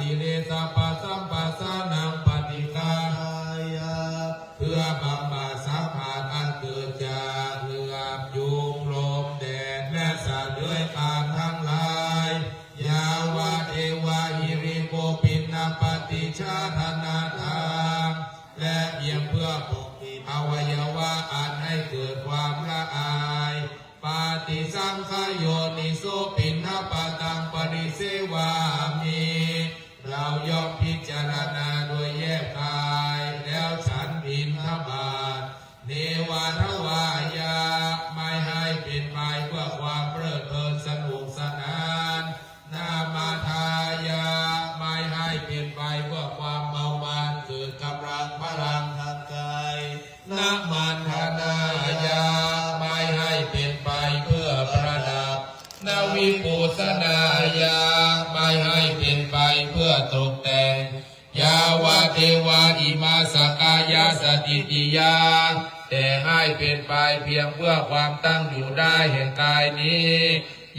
สิเลสัพพะสัมปัสสานังปฏิฆายะเพื่อบำบัดสัมผัสอันเกิดจากเหลือบยุงลมแดดและสัตว์เลื้อยคลานทั้งหลายยาวะเทวะหิริโกปินนาปฏิชาธนาทางและเพียงเพื่อปกปิดอวัยวะอันให้เกิดความละอายปาติสังขโยนิโสปินนาปตังปริเสวามิเราย่อมพิจารณาโดยแยกกายแล้วฉันบิณฑบาตเนวาทวายาไม่ให้เป็นไปเพื่อความเพลิดเพลินสนุกสนานนามาทายาไม่ให้เป็นไปเพื่อความเมามานเกิดกำลังพลังทางกายนามันธนายาไม่ให้เป็นไปเพื่อประดับนาวิปุสนายาไม่ให้เป็นไปเพื่อตกแต่งยาวะเทวาอิมาสกายาสติติยาแต่ให้เป็นไปเพียงเพื่อความตั้งอยู่ได้แห่งกายนี้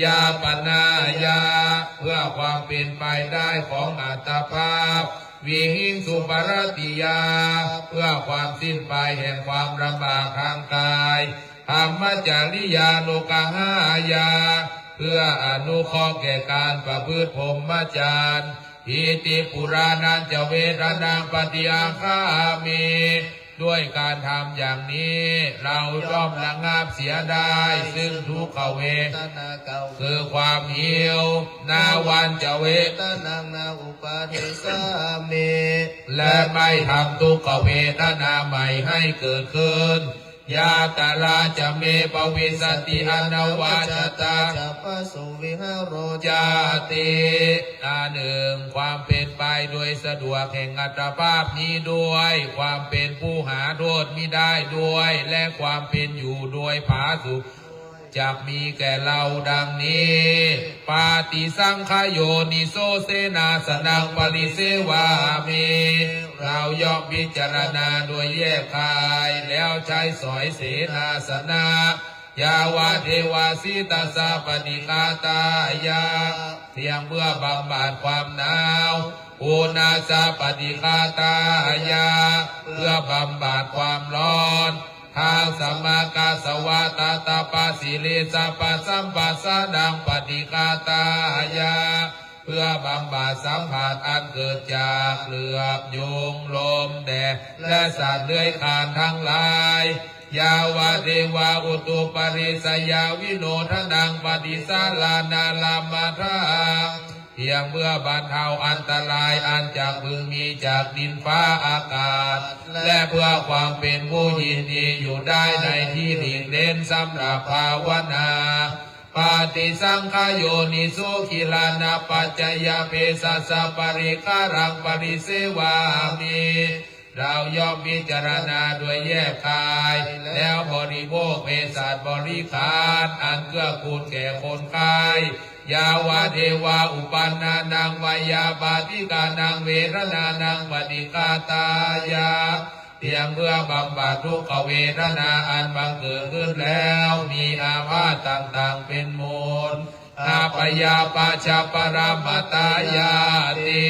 ยาปนายาเพื่อความเป็นไปได้ของอัตภาพวิหิงสุปรติยาเพื่อความสิ้นไปแห่งความลำบากทางกายธรรมจริยาโลกหายาเพื่ออนุเคราะห์แก่การประพฤติพรหมจรรย์อิติปุรานันจะเวทนาปฏิอาคามีด้วยการทำอย่างนี้เราย่อมระงับเสียได้ซึ่งทุกขเวทนาเก่าคือความหิวนาวันจะเวทนานาอุปาทิสามีและไม่ทำทุกขเวทนาใหม่ให้เกิดขึ้นยาตาลาจะเมปวิสติอนาวาจตาจะปสุวิหารโรจาติหนึ่งความเป็นไปโดยสะดวกแห่งอัตภาพนี้ด้วยความเป็นผู้หาโทษมิได้ด้วยและความเป็นอยู่โดยผาสุกจะมีแก่เราดังนี้ปาติสังขโยนิโสเสนาสนังปริเสวามิเราย่อมพิจารณาโดยแยกกายแล้วใช้สอยเสนาสนะยาวะเทวาสิตาสาปฏิฆาตายาเพียงเพื่อบำบัดความหนาวอุณาสาปฏิฆาตายาเพื่อบำบัดความร้อนทางสัมมากาสวะตาตาปาสิเลสัพพะสัมปัสสะดังปฏิฆาตายาเพื่อบำบัดสัมผัสอันเกิดจากเหลือบยุงลมแดดและสัตว์เลื้อยคลานทั้งหลายยาวะเทวาอุตุปริสยาวิโนทนังปฏิสาลานาลามาทาเพียงเมื่อบรรเทาอันตรายอันจากพึงมีจากดินฟ้าอากาศและเพื่อความเป็นผู้ยินดีอยู่ได้ในที่หลีกเล่นสำหรับภาวนาปาติสังขโยนิโสขิลานาปัจจยเปสัสสะปริฆารังปริเสวามิเราย่อมพิจารณาโดยแยกกายแล้วบริโภคเภสัชบริขารอันเกื้อกูลแก่คนไข้ยาวะเทวาอุปันนานังวายาปาติกานังเวทนานังปฏิฆาตายาเพียงเพื่อบำบัดทุกขเวทนาอันบังเกิดขึ้นแล้วมีอาพาธต่างๆเป็นมูลอาปยาปาชาปรามาตายาติ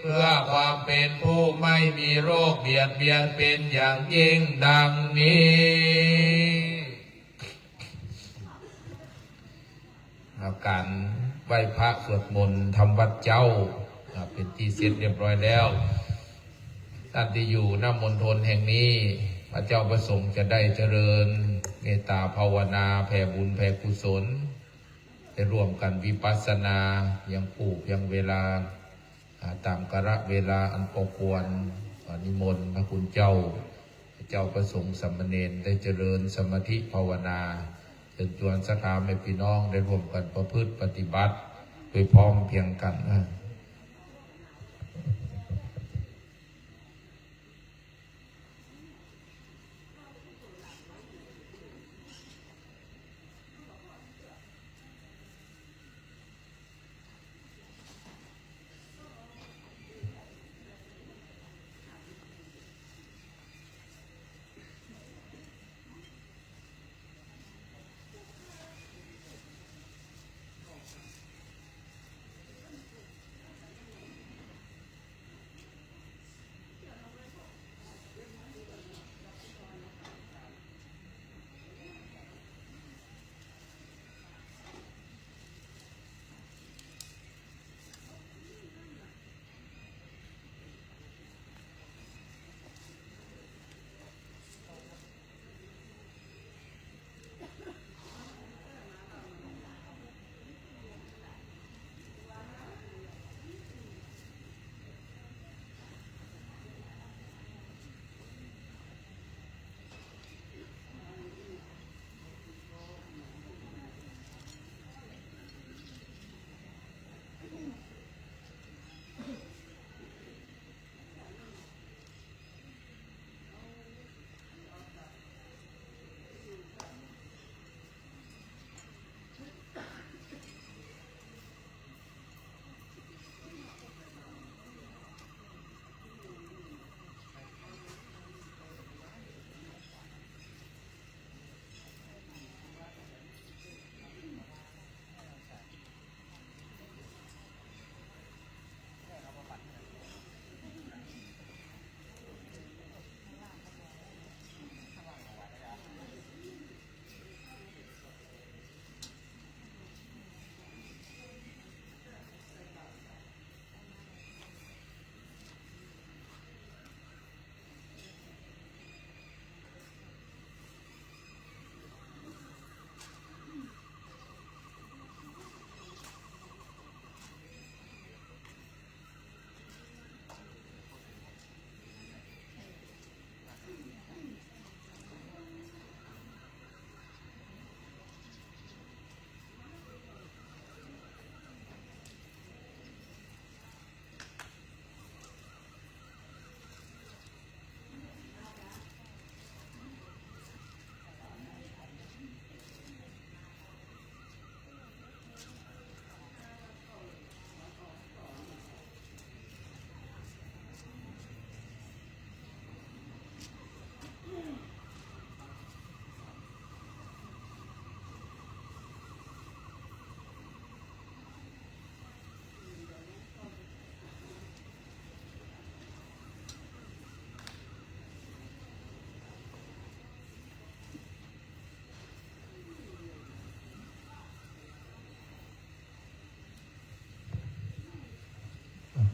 เพื่อความเป็นผู้ไม่มีโรคเบียดเบียนเป็นอย่างยิ่งดังนี้การไหว้พระสวดมนต์ทำวัดเจ้าเป็นที่เสร็จเรียบร้อยแล้วท่านที่อยู่ณมณฑลแห่งนี้พระเจ้าประสงค์จะได้เจริญเมตตาภาวนาแผ่บุญแผ่กุศลได้ร่วมกันวิปัสสนาอย่างผู้อย่างเวลาตามกาลเวลาอันควรนิมนต์พระคุณเจ้าพระเจ้าประสงค์สามเณรได้เจริญสมาธิภาวนาเชิญชวนศรัทธาแม่พี่น้องได้ร่วมกันประพฤติปฏิบัติโดยพร้อมเพียงกัน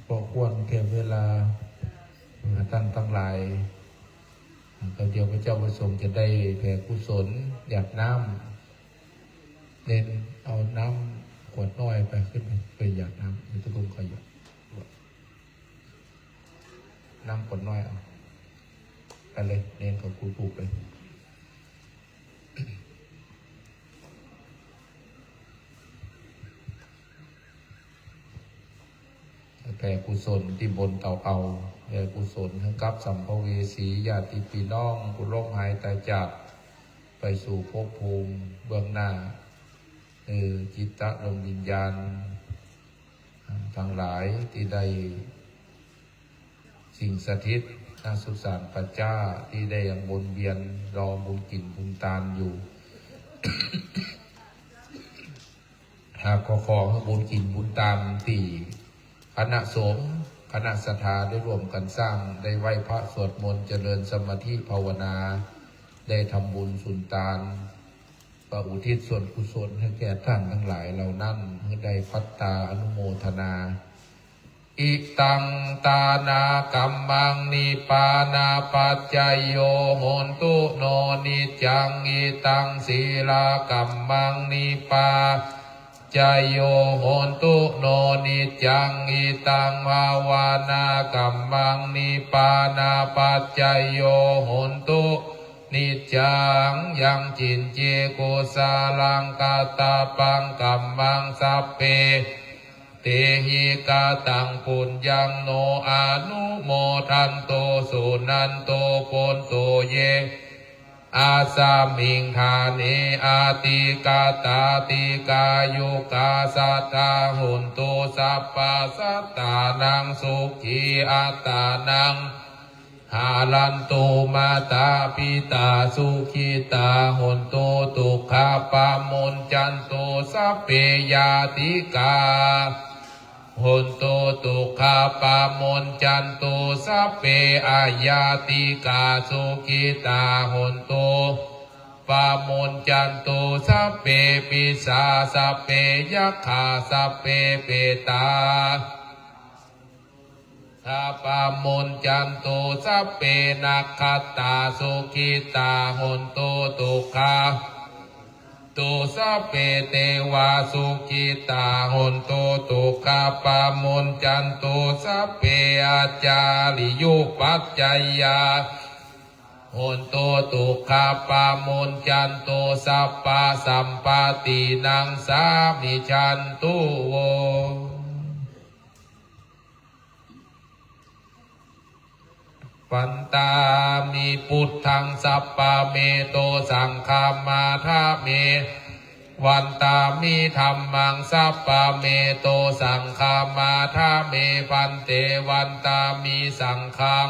ก็ควรแก่เวลาท่านทั้งหลายก็เดี๋ยวพระเจ้าประสงค์จะได้แผ่กุศลหยาดน้ำเน้นเอาน้ำขวดน้อยไปขึ้นไปหยาดน้ำอยู่ตะลุงขยับน้ำขวดน้อยเอาไปเลยเน้นกับครูถูกเลยแผ่กุศลที่บนเตาเอาแผ่กุศลทั้งกับสัมภเวสีญาติพี่น้องผู้ร่มหายตายจากไปสู่ภพภูมิเบื้องหน้าจิตตะดวงวิญญาณทั้งหลายที่ได้สิ่งสถิตนาสุสานปัจจ้าที่ได้ยังวนเวียนรอบุญกินบุญตานอยู่ หากขอให้บุญกินบุญตามที่คณะสงฆ์คณะศรัทธาได้ร่วมกันสร้างได้ไหว้พระสวดมนต์เจริญสมาธิภาวนาได้ทำบุญสุนทานประอุทิศส่วนกุศลให้แก่ท่านทั้งหลายเหล่านั้นให้ได้พัตตาอนุโมทนาอิตังตานากัมมังนิปานาปัจจโยโหนตุโนนิจังอิตังศีลากัมมังนิปาจโยโหนตุโนนิจังอิตังภาวานากัมมังนิปานาปัจจโยโหนตุนิจังยังจินเจโกสาลังกาตาปังกัมมังสัพเพเตหิกาตังปุญญังโนอนุโมทันโตสุนันโตโกนโตเยอาสามิงทานิอาติกาตาติกายุกาสัตตาหุนตุสัพพะสัตตานังสุขีอัตตานังหาลันตุมาตาปิตาสุขิตาหุนตุตุขาปะมุนจันตุสัพเพยาติกาหุนตุตุขาปะมุนจันตุสัพเพอายาติกาสุขิตาหุนตุปะมุนจันตุสัพเพปิสาสัพเพยัคขาสัพเพเปตาข้าปะมุนจันตุสัพเพนักขัตตาสุขิตาหุนตุตุขาตุสัพเพเทวาสุขิตาหุนตุตุขาปะมุนจันตุสัพเพอาจาริยุปัจจยาหุนตุตุขาปะมุนจันตุสัพพะสัมปตินังสามิจันตุโวปันตามิพุทธังสัพพะเมโตสังฆามาทาเมวันตามิธัมมังสัพพะเมโตสังฆามาทาเมพันเตวันตามิสังฆัง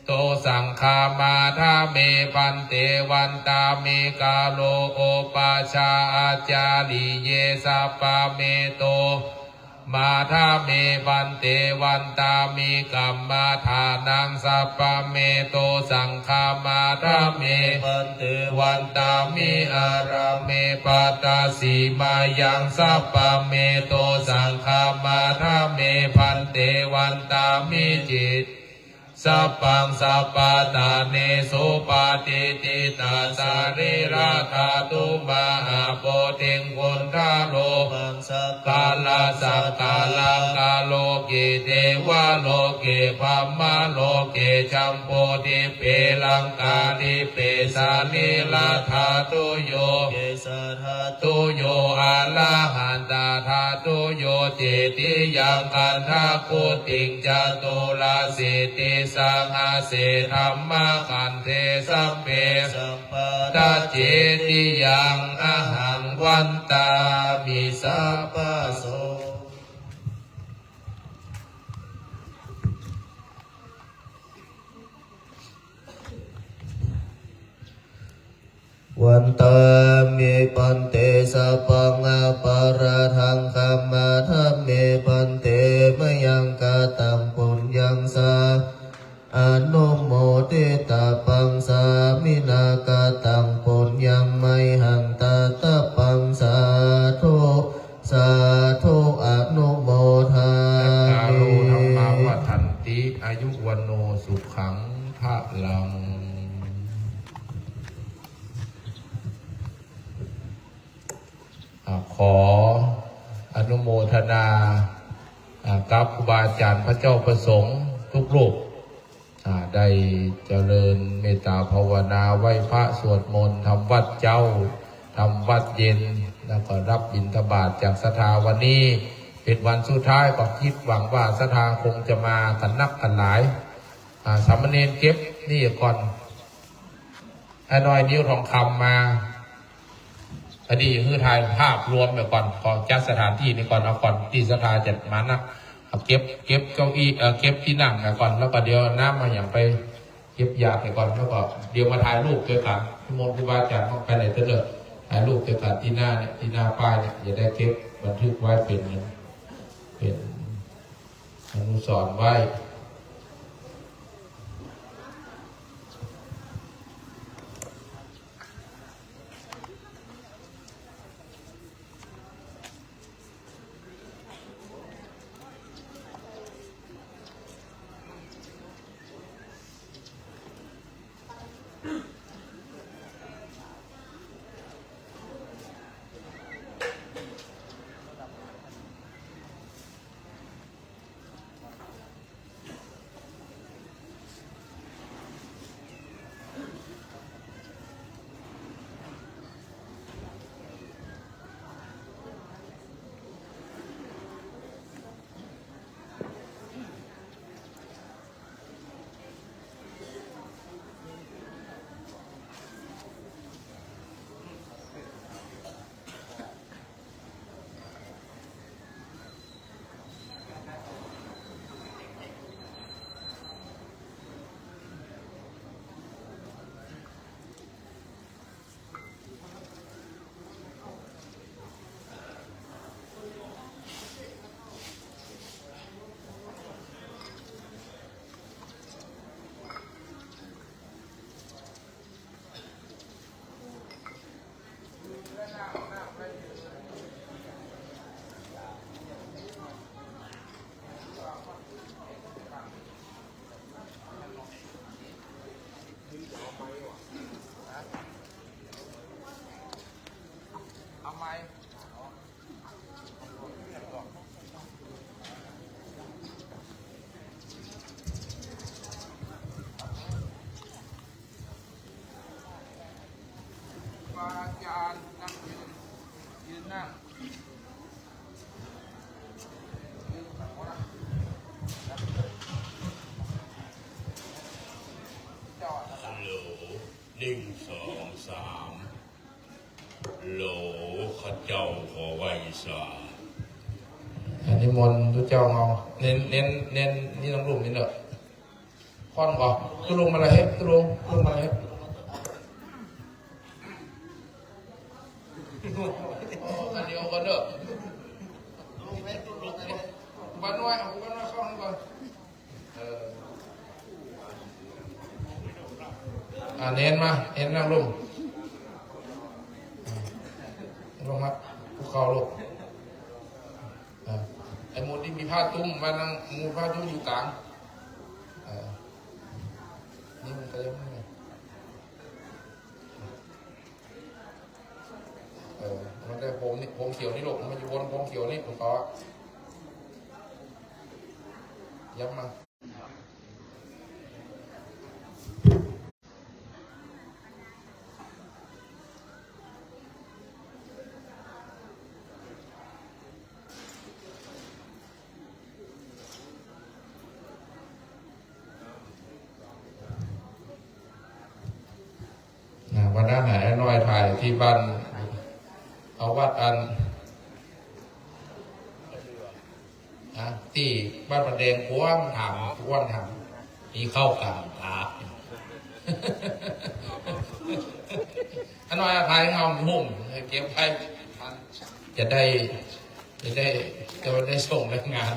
โตสังฆามาทาเมพันเตวันตามิกาโลโอปาชาอาจาริเยสัพพะเมโตมาทาเมพันเตวันตามิกัมมาทานังสัพพะเมโตสังฆามาทาเมพันเตวันตามิอาราเมปัตตาสีมายังสัพพะเมโตสังฆามาทาเมพันเตวันตามิจิตสัพพังสัพพะตาเนโสปาติติตาสาริราธาตุมหาโพธิงกุณฑาโลกาลาสักกาลังกาโลกิเทวะโลกิภัมมาโลกิจัมโพธิเปลังกาลิเปสานิลาธาตุโยเกสาธาตุโยอาลาหันตาธาตุโยเจติยังกันทาคุติงจตุลาสิติสังหาเสธัมมากันเทสัพเพสัมปตาเจติยังอาหังวันตามิสัพพะโสวันตามิปันเตสัพพังอปาราทังคัมมาทัมเมปันเตมยังกาตังปุญญังสาอนุโมทิตาปังสามินากาตังปุญญังไมหังตาตาปังสาธุสาธุอนุโมทามิ อายุวันโนสุขังภะลังขออนุโมทนากับครูบาอาจารย์พระเจ้าประสงค์ทุกรูปได้เจริญเมตตาภาวนาไหว้พระสวดมนต์ทำวัดเจ้าทำวัดเย็นแล้วก็รับบิณฑบาตจากศรัทธาวันนี้เป็นวันสุดท้ายก็คิดหวังว่าศรัทธาคงจะมากันนักกันหลายสามเณรเก็บนี่ก่อนไอ้น้อยนิ้วทองคำมาอดีตคือถ่ายภาพรวมไปก่อนขอจัดสถานที่นี่ก่อนเอาก่อนที่ศรัทธาจะมานักเก็บเก้าอี้เก็บที่นั่งก่อนแล้วก็เดี๋ยวน้ำมาอย่างไปเก็บยาไปก่อนแล้วก็เดี๋ยวมาถ่ายรูปด้วยกันที่มณฑลครูบาอาจารย์เข้าไปไหนเถอะถ่ายรูปด้วยกันที่หน้าเนี่ยที่หน้าป้ายเนี่ยจะได้เก็บบันทึกไว้เป็นอนุสรณ์ไว้อาจารย์นั่งยืนนั่งฮัลโหล1 2 3โหลข้าเจ้าขอไหว้สา อันนี้มนต์ทุกเจ้าเอาเน้นนี่ต้องรูปนี่เนอะค่อนก่อนตุลงมาเลยตุลงมาเลยอันเดียวกันเนอะบ้านน้อยเอาบ้านน้อยเข้าให้ก่อนเน้นมาเน้นนั่งลงมาภูเขาลงไอ้มูที่มีผ้าตุ้มมานั่งมูผ้าตุ้มอยู่กลางนี่มันก็ยังไม่มันได้ผมเขียวนี่หลบมันอยู่บนผมเขียวนี่ผมขอย้ำมาวันนั้นไหนน้อยถ่ายที่บ้านเอาวัดอันที่บ้านประเดงกว้างถามมีเข้ากลางตาอันน้อยถ่ายเงาหุ่มเก็บไปจะได้ส่งแรงงาน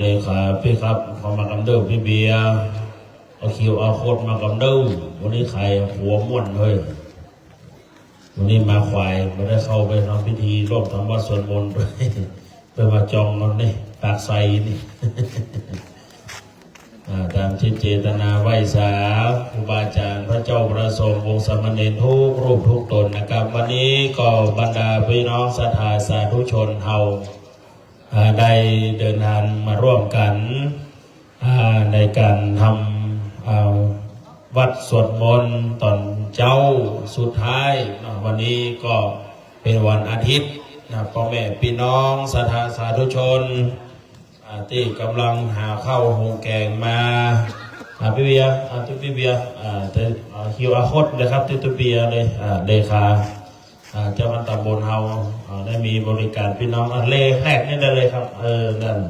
เลขาพี่ครับขอมากำเดิมพี่เบียร์ เอาคิวเอาโคตรมากับเด้อวันนี้ใครหัวม่วนเฮ้ยวันนี้มาควายไม่ได้เข้าไปทำพิธีร่วมทำวัดสวดมนต์ด้วยไปมาจองมันนี่ปากใสนี่ ตามที่เจตนาไหวสาครูบาอาจารย์พระเจ้าประสงค์วงศ์สามเณรทุกรูปทุกตนนะครับวันนี้ก็บรรดาพี่น้องศรัทธาสาธุชนเฮาได้เดินทางมาร่วมกันในการทำวัดสวดมนต์ตอนเจ้าสุดท้ายวันนี้ก็เป็นวันอาทิตย์พ่อแม่พี่น้องศรัทธาสาธุชนที่กำลังหาข้าวหุงแกงมาพี่เบียร์พี่เบียร์คิวอาร์โค้ดเลยครับที่ตัวเบียร์เลยเลขาเจ้ามันตำบลเฮาได้มีบริการพี่น้องเลขแรกนี่ได้เลยครับนั่น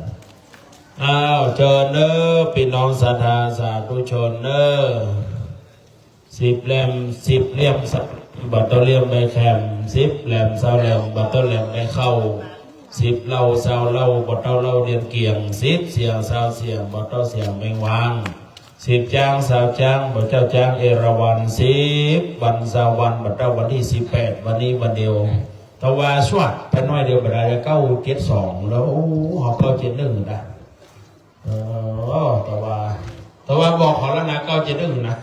เชิญเด้อพี่น้องศรัทธาสาธุชนเด้อ10 เล่ม10 เล่มบัตรเลี่ยมใบแคม10 เล่ม20 เล่มบัตรเลี่ยมใบเข้า10 เหล่า20 เหล่าบัตรเหล่าเรียนเกียง10 เสียง20 เสียงบัตรเสียงแมงวาง10 จ้าง20 จ้างบัตรเจ้าจ้างเอราวัณ10 วัน20 วันบัตรวันที่18วันนี้วันเดียวตะวันสวัสดิ์เป็นน้อยเดียวบัตร972แล้วหอบ971นะแต่ว่าบอกเขาแล้วนะ971นะ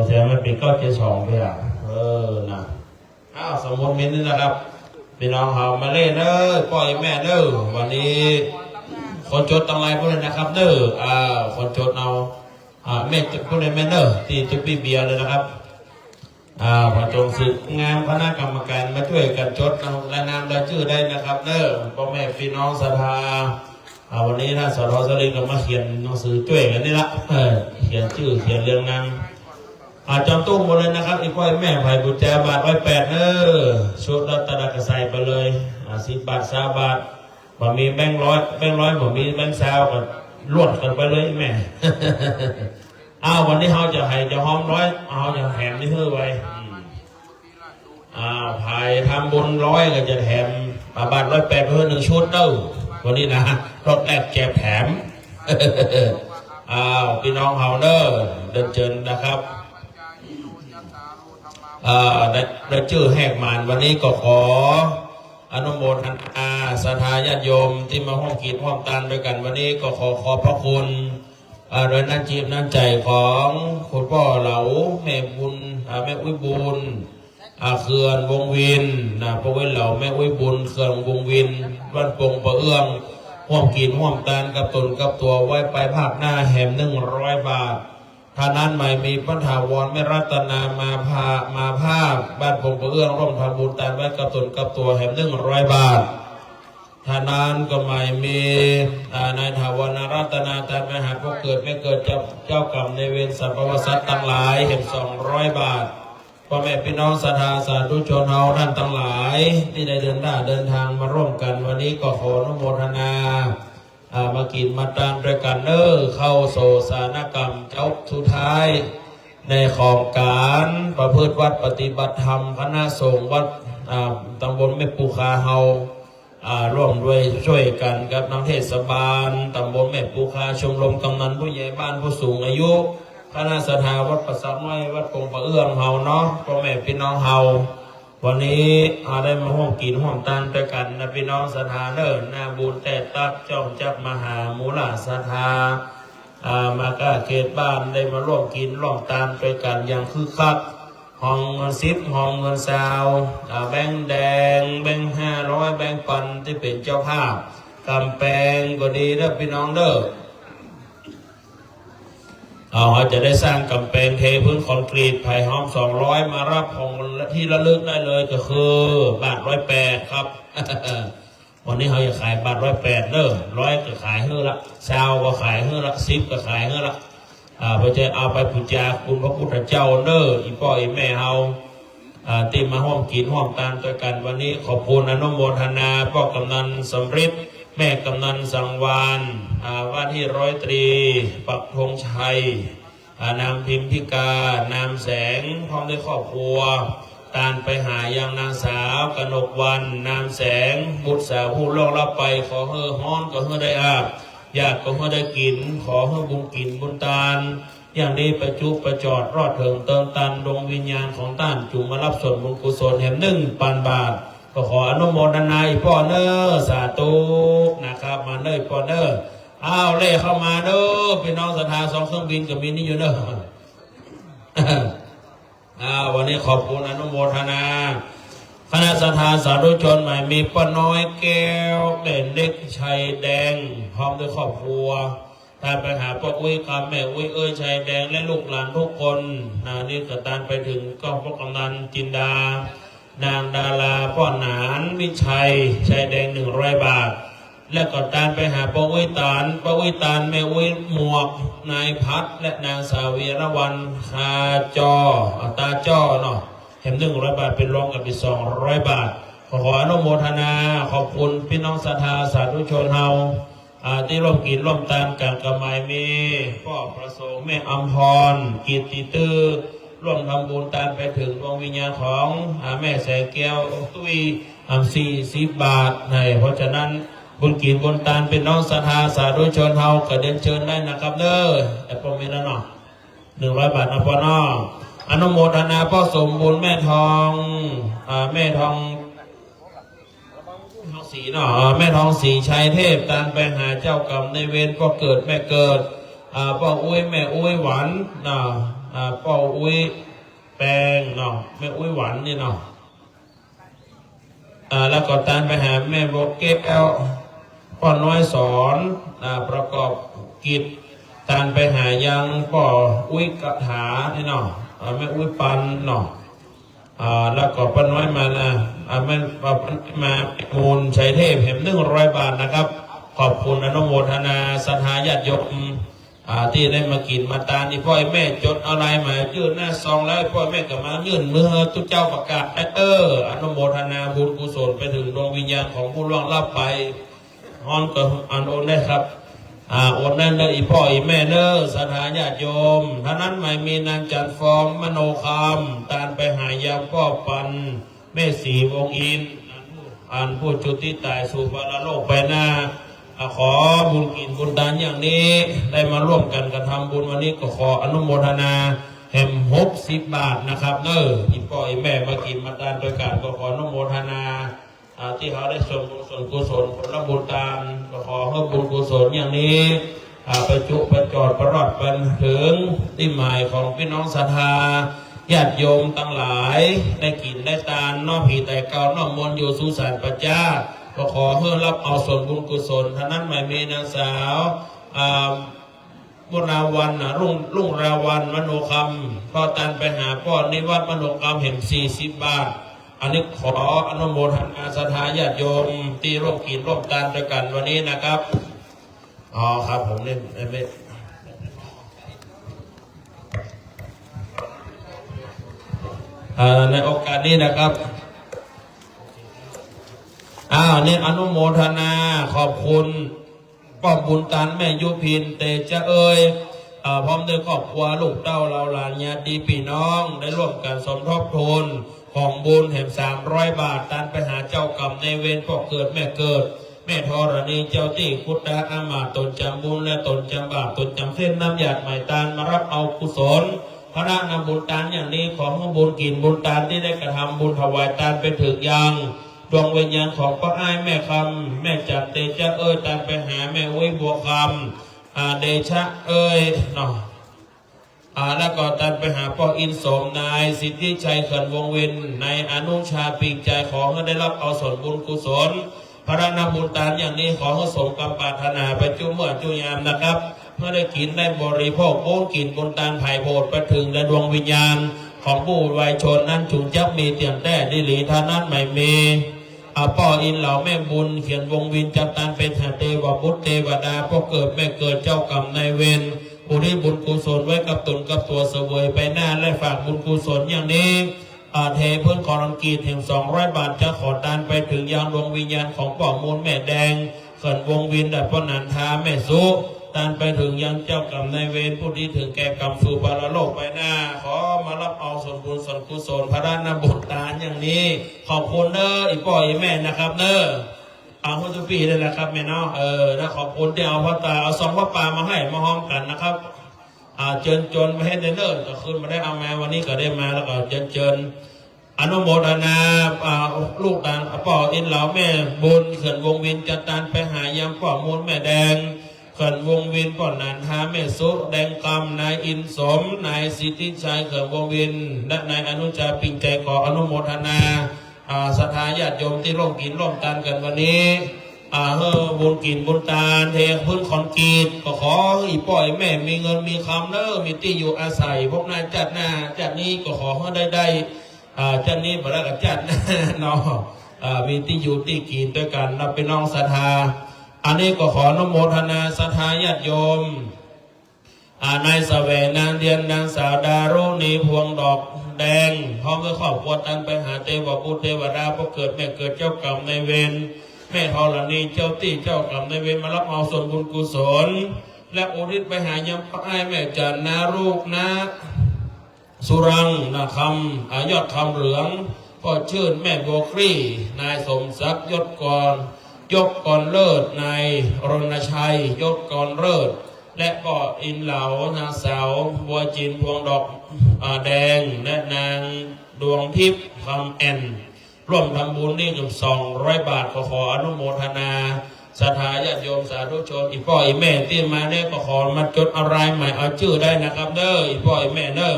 แต่ไม่เป็น972ไปอ่ะนะสมมติมินนี่นะครับพี่น้องเขามาเล่นเด้อปล่อยแม่เด้อวันนี้คนจดตั้งไรพวกนี้นะครับเด้อคนจดเอาแม่พวกนี้แม่เด้อตีจุ๊บเบียร์เลยนะครับพระจงศึกงานคณะกรรมการมาช่วยกันจดเอาและนามและชื่อได้นะครับเด้อพ่อแม่พี่น้องศรัทธาวันนี้นะสทสลิงก็มาเขียนหนังสือช่วยกันนี่ละเขียนชื่อเขียนเรื่องนามจำตู้หมดเลยนะครับอีกพ่อแม่ไผ่บุญแจบาท108เนชุดรัตนกษัยไปเลย10 บาท20 บาทผมมีแบงค์ร้อยผมมีแบงค์20ก็ลวดกันไปเลยแม่ วันนี้เขาจะให้จะหอมร้อยเขาจะแถมนี่เพื่อไว้ไผ่ทำบุญ100ก็จะแถมบาท108เพื่อ1 ชุดเด้อวันนี้นะรอบแรกแจกแถม พี่น้องเฮาเนอร์เดินเชิญนะครับได้ชื่อแหกมานวันนี้ก็ขออนุโมทนาศรัทธาญาติโยมที่มาห้องกีดห้องตานด้วยกันวันนี้ก็ขอพระคุณโดยน้ำจิตน้ำใจของคุณพ่อเหลาแม่บุญแม่อุ้ยบุญเขื่อนวงวินพระเวทเหลาแม่อุ้ยบุญเขื่อนวงวินบ้านปงประเอื้องห้องกีดห้องตานกับตนกับตัวไว้ไปภาคหน้าแหม100 บาทท่านั้นใหม่มีปัญหาวรไม่รัตนามาภาคบ้านปงประเอื้องร่วมทำบุญตานไว้กับตนกับตัวแหม100 บาทท่านั้นก็ใหม่มีนายถาวรรัตนาตานไปหาพวกเกิดไม่เกิดเจ้ากรรมในเวรสัพพวสัตทั้งหลายเห็น200 บาทพ่อแม่พี่น้องศรัทธาสาธุชนเฮาท่านทั้งหลายที่ได้เดินทางมาร่วมกันวันนี้ก็ขออนุโมทนามากินมาตามด้วยกันเข้าโศสานกรรมเจ้าสุดท้ายในของการประพฤติวัดปฏิบัติธรรมคณะสงฆ์วัดตำบลแม่ปูคาเฮาร่วมด้วยช่วยกันกับน้องเทศบาลตำบลแม่ปูคาชมรมกำนันผู้ใหญ่บ้านผู้สูงอายุคณะศรัทธาวัดประสักน้อยวัดปงประเอื้องเฮาเนาะพ่อแม่พี่น้องเฮาวันนี้ได้มาห้องกินห้องตานด้วยกันนะพี่น้องศรัทธาหน้าบุญแต่ตักจ้องจักมหามูลศรัทธามากาเขตบ้านได้มาร่วมกินร่วมตานด้วยกันอย่างคึกคักห้องเงิน10ห้องเงิน20แบงค์แดงแบงค์500แบงค์ปันที่เป็นเจ้าภาพกำแพงก็ดีนะพี่น้องเขาจะได้สร้างกำแพงเทพื้นคอนกรีตไผ่หอม200มารับของที่ระลึกได้เลยก็คือบาท108ครับ วันนี้เขาจะขายบาท108100ก็ขายเฮือละ20ก็ขายเฮือละ10ก็ขายเฮือละเพื่อจะเอาไปบูชาคุณพระพุทธเจ้าอีพ่ออีแม่เฮาที่มาห้องกินห้องตานด้วยกันวันนี้ขอบคุณอนุโมทนาพ่อกำนันสำริดแม่กำนันสังวานว่าที่100 ตรีปักธงชัยนางพิมพิกานามแสงพร้อมด้วยครอบครัวตานไปหายังนางสาวกนกวันนามแสงบุตรสาวผู้ล่วงลับไปขอเฮือฮ้อนก็เฮือได้อาบญาติก็เฮือได้กินขอเฮือบุญกินบุญตาน อย่างนี้ประจุประจอดรอดเถิงเติมตันดวงวิญญาณของต้านจุมารับส่วนบุญกุศลแห่ง1,000 บาทก็ขออนุโมทนาอีพ่อเนอสาธุนะครับมาเนอพ่อเนออ้าวเล่เข้ามาเด้อพี่น้องศรัทธา2 เครื่องบินกับมินนี่อยู่เนอวันนี้ขอบคุณอนุโมทนาคณะศรัทธาสาธุชนใหม่มีป้าน้อยแก้วเด่นเด็กชัยแดงพร้อมด้วยครอบครัวตามไปหาป้าอุ้ยกับแม่อุ้ยชัยแดงและลูกหลานทุกคนนี่ก็ตามไปถึงก็พวกกำนันจินดานางดาราพ่อหนานวิชัยชัยแดง100 บาทและก็ตามไปหาป้าอุ้ยตาลแม่อุ้ยหมวกนายพัดและนางสาววีรวรรณคาจอตาจ้อเนาะเห็น100 บาทเป็นรองกับอีก200 บาทขออนุโมทนาขอบคุณพี่น้องศรัทธาสาธุชนเฮาที่ร่วมกินร่วมตามกันกระหมายมีพ่อประสงค์แม่อัมพรกิตติตื้อร่วมทำบุญตามไปถึงดวงวิญญาณของแม่แสงแก้วตุ้ย40 บาทเพราะฉะนั้นบุญกินบุญตามเป็นน้องศรัทธาสาธุชนเฮาก็เดินเชิญได้นะครับเด้อแต่พอมีแล้วเนาะ100 บาทนะพ่อเนาะอนุโมทนาพ่อสมบูรณ์แม่ทองสีเนาะแม่ทองสีชัยเทพตามไปหาเจ้ากรรมในเวรพ่อเกิดแม่เกิดพ่ออุ้ยแม่อุ้ยหวานเนาะพ่ออุ้ยแปลงเนาะแม่อุ้ยหวานนี่เนาะแล้วก็ตามไปหาแม่โบเก็ตพ่อน้อยสอนประกอบกิจตามไปหายังพ่ออุ้ยกถานี่เนาะแม่อุ้ยปันเนาะแล้วก็ป้าน้อยมาแม่มามูลชัยเทพเห็น100 บาทนะครับขอบคุณอนุโมทนาศรัทธาญาติโยมที่ได้มากินมาตานี่พ่อแม่จดอะไรมายื่นหน้าซองแล้วพ่อแม่ก็มายื่นมือทุกเจ้าประกาศอนุโมทนาบุญกุศลไปถึงดวงวิญญาณของผู้ล่วงลับไปฮอนก็อันโอนได้ครับโอนนั่นได้อีพ่ออีแม่เนอศรัทธาญาติโยมท่านั้นไม่มีนางจันทร์ฟอมมโนคำตานไปหายามพ่อปันแม่สีวงอินผู้จุติตายสู่ปรโลกไปหน้าขอบุญกินบุญทานอย่างนี้ได้มาร่วมกันกระทำบุญวันนี้ก็ขออนุโมทนาแห่ง60 บาทนะครับเนออีพ่ออีแม่มากินมาทานโดยการก็ขออนุโมทนาที่เขาได้ส่วนกุศลผลบุญตามก็ขอให้บุญกุศลอย่างนี้ประจุประจอดประรอดเป็นถึงที่หมายของพี่น้องศรัทธาญาติโยมตั้งหลายได้กินได้ทานนอกผีแต่เก่านอกมนอยู่สุสานปัจจาก็ขอเพื่อรับเอาส่วนบุญกุศลท่านั้นไม่มีนางสาวบุราวันรุ่งราวันมโนคำพ่อตันไปหาพ่อนิวัฒน์มโนคำเห็น40 บาทอันนี้ขออนุโมทนาศรัทธาญาติโยมที่ร่วมกินร่วมทานด้วยกันวันนี้นะครับครับผมเนี่ยในโอกาสนี้นะครับเนี่ยอนุโมทนาขอบคุณป้อมบุญตันแม่ยุพินเตจะพร้อมด้วยครอบครัวลูกเต้าเราหลานญาติพี่น้องได้ร่วมกันสมทบทุนของบุญแห่ง300 บาทตันไปหาเจ้ากรรมในเวรพ่อเกิดแม่เกิดแม่ธรณีเจ้าที่คุดดาอามาตนจำบุญและตนจำบาปตนจำเส้นน้ำหยาดใหม่ตานมารับเอากุศลพระนำบุญตานอย่างนี้ของบุญกินบุญตานที่ได้กระทำบุญถวายตานไปถึงยังดวงวิญญาณของป้าอ้ายแม่คำแม่จัดเตจะตานไปหาแม่อุ้ยบัวคำเดชะเนาะแล้วก็ตัดไปหาพ่ออินสมนายสิทธิชัยเขื่อนวงเวียนในอนุชาปีกใจของได้รับเอาส่วนบุญกุศลพระนำบุญตานอย่างนี้ขอให้สมกับปรารถนาไปจุเมื่อจุยามนะครับเมื่อได้กินได้บริโภคโอ้กินบุญตานไผ่โบดไปถึงและดวงวิญญาณของผู้วัยชนนั้นจุงจับมีเตียงแต่ดิลีท่านั้นไม่มีพ่ออินเหล่าแม่บุญเขียนวงวินจับตานเป็นเทวบุตรเทวดาพ่อเกิดแม่เกิดเจ้ากรรมในเวรผู้ที่บุญกุศลไว้กับตนกับตัวเสวยไปหน้าและฝากบุญกุศลอย่างนี้เทเพื่อนขอรังกีดแห่ง200 บาทจะขอตานไปถึงยังดวงวิญญาณของป่อมูลแม่แดงเขื่อนวงวินดับพนันทาแม่สุตานไปถึงยังเจ้ากรรมในเวรผู้ที่ถึงแก่กรรมสู่ปรโลกไปหน้าขอมารับเอาส่วนบุญส่วนกุศลพระด้านนบุตรตานอย่างนี้ขอบคุณเนออีพ่ออีแม่นะครับเนอเอาทุกปีเลยนะครับแม่เนาะแล้วขอบคุณที่เอาพ่อตาเอา2 พ่อป่ามาให้มาห้อมกันนะครับ เจิญจนไม่ให้เนิ่นๆก็ขึ้นมาได้เอามาวันนี้ก็ได้มาแล้วก็เจิญอนุโมทนาลูกหลานป่ออินเหล่าแม่บุญเขื่อนวงวินจัดการไปหายามป่อมูลแม่แดงเขื่อนวงวินป่อนันทาแม่สุแดงกำนายอินสมนายสิทธิชัยเขื่อนวงวินและนายอนุชาปิงใจก่ออนุโมทนาศรัทธาญาติโยมที่ร่วมกินร่วมทานกันวันนี้บุญกินบุญตาลเทพื้นคอนกรีตก็ขออีป่อยแม่มีเงินมีคำเนอมีที่อยู่อาศัยพวกนายจัดหน้าจัดนี้ก็ขอให้ได้จัดนี้มาแล้วก็จัดเนาะมีที่อยู่ที่กินด้วยกันเราเป็นน้องศรัทธาอันนี้ก็ขออนุโมทนาศรัทธาญาติโยมนายแสวงนางเดียนนางสาวดารุณีพวงดอกแดงพร้อมด้วยครอบครัวตันไปหาเทวบุตรเทวดาพระเกิดแม่เกิดเจ้ากรรมในเวรแม่ธรณีเจ้าตี้เจ้ากรรมในเวรมารับเอาส่วนบุญกุศลและอุทิศไปหายังพระอ้ายแม่จันนารูปนะสุรังนาคำยอดคำเหลืองพ่อชื่นแม่โบครีนายสมศักดิ์ยศกรยกกรเลิศนายรณชัยยกกรเลิศและก็อินเหลานางสาวบัวจินพวงดอกแดงและนางดวงทิพย์คำแอนร่วมทำบุญนี่กับ200 บาทขออนุโมทนาศรัทธาญาติโยมสาธุชนอีพ่ออีแม่ที่มาเนี่ยก็ขอมาจดอะไรใหม่เอาชื่อได้นะครับเด้ออีพ่ออีแม่เด้อ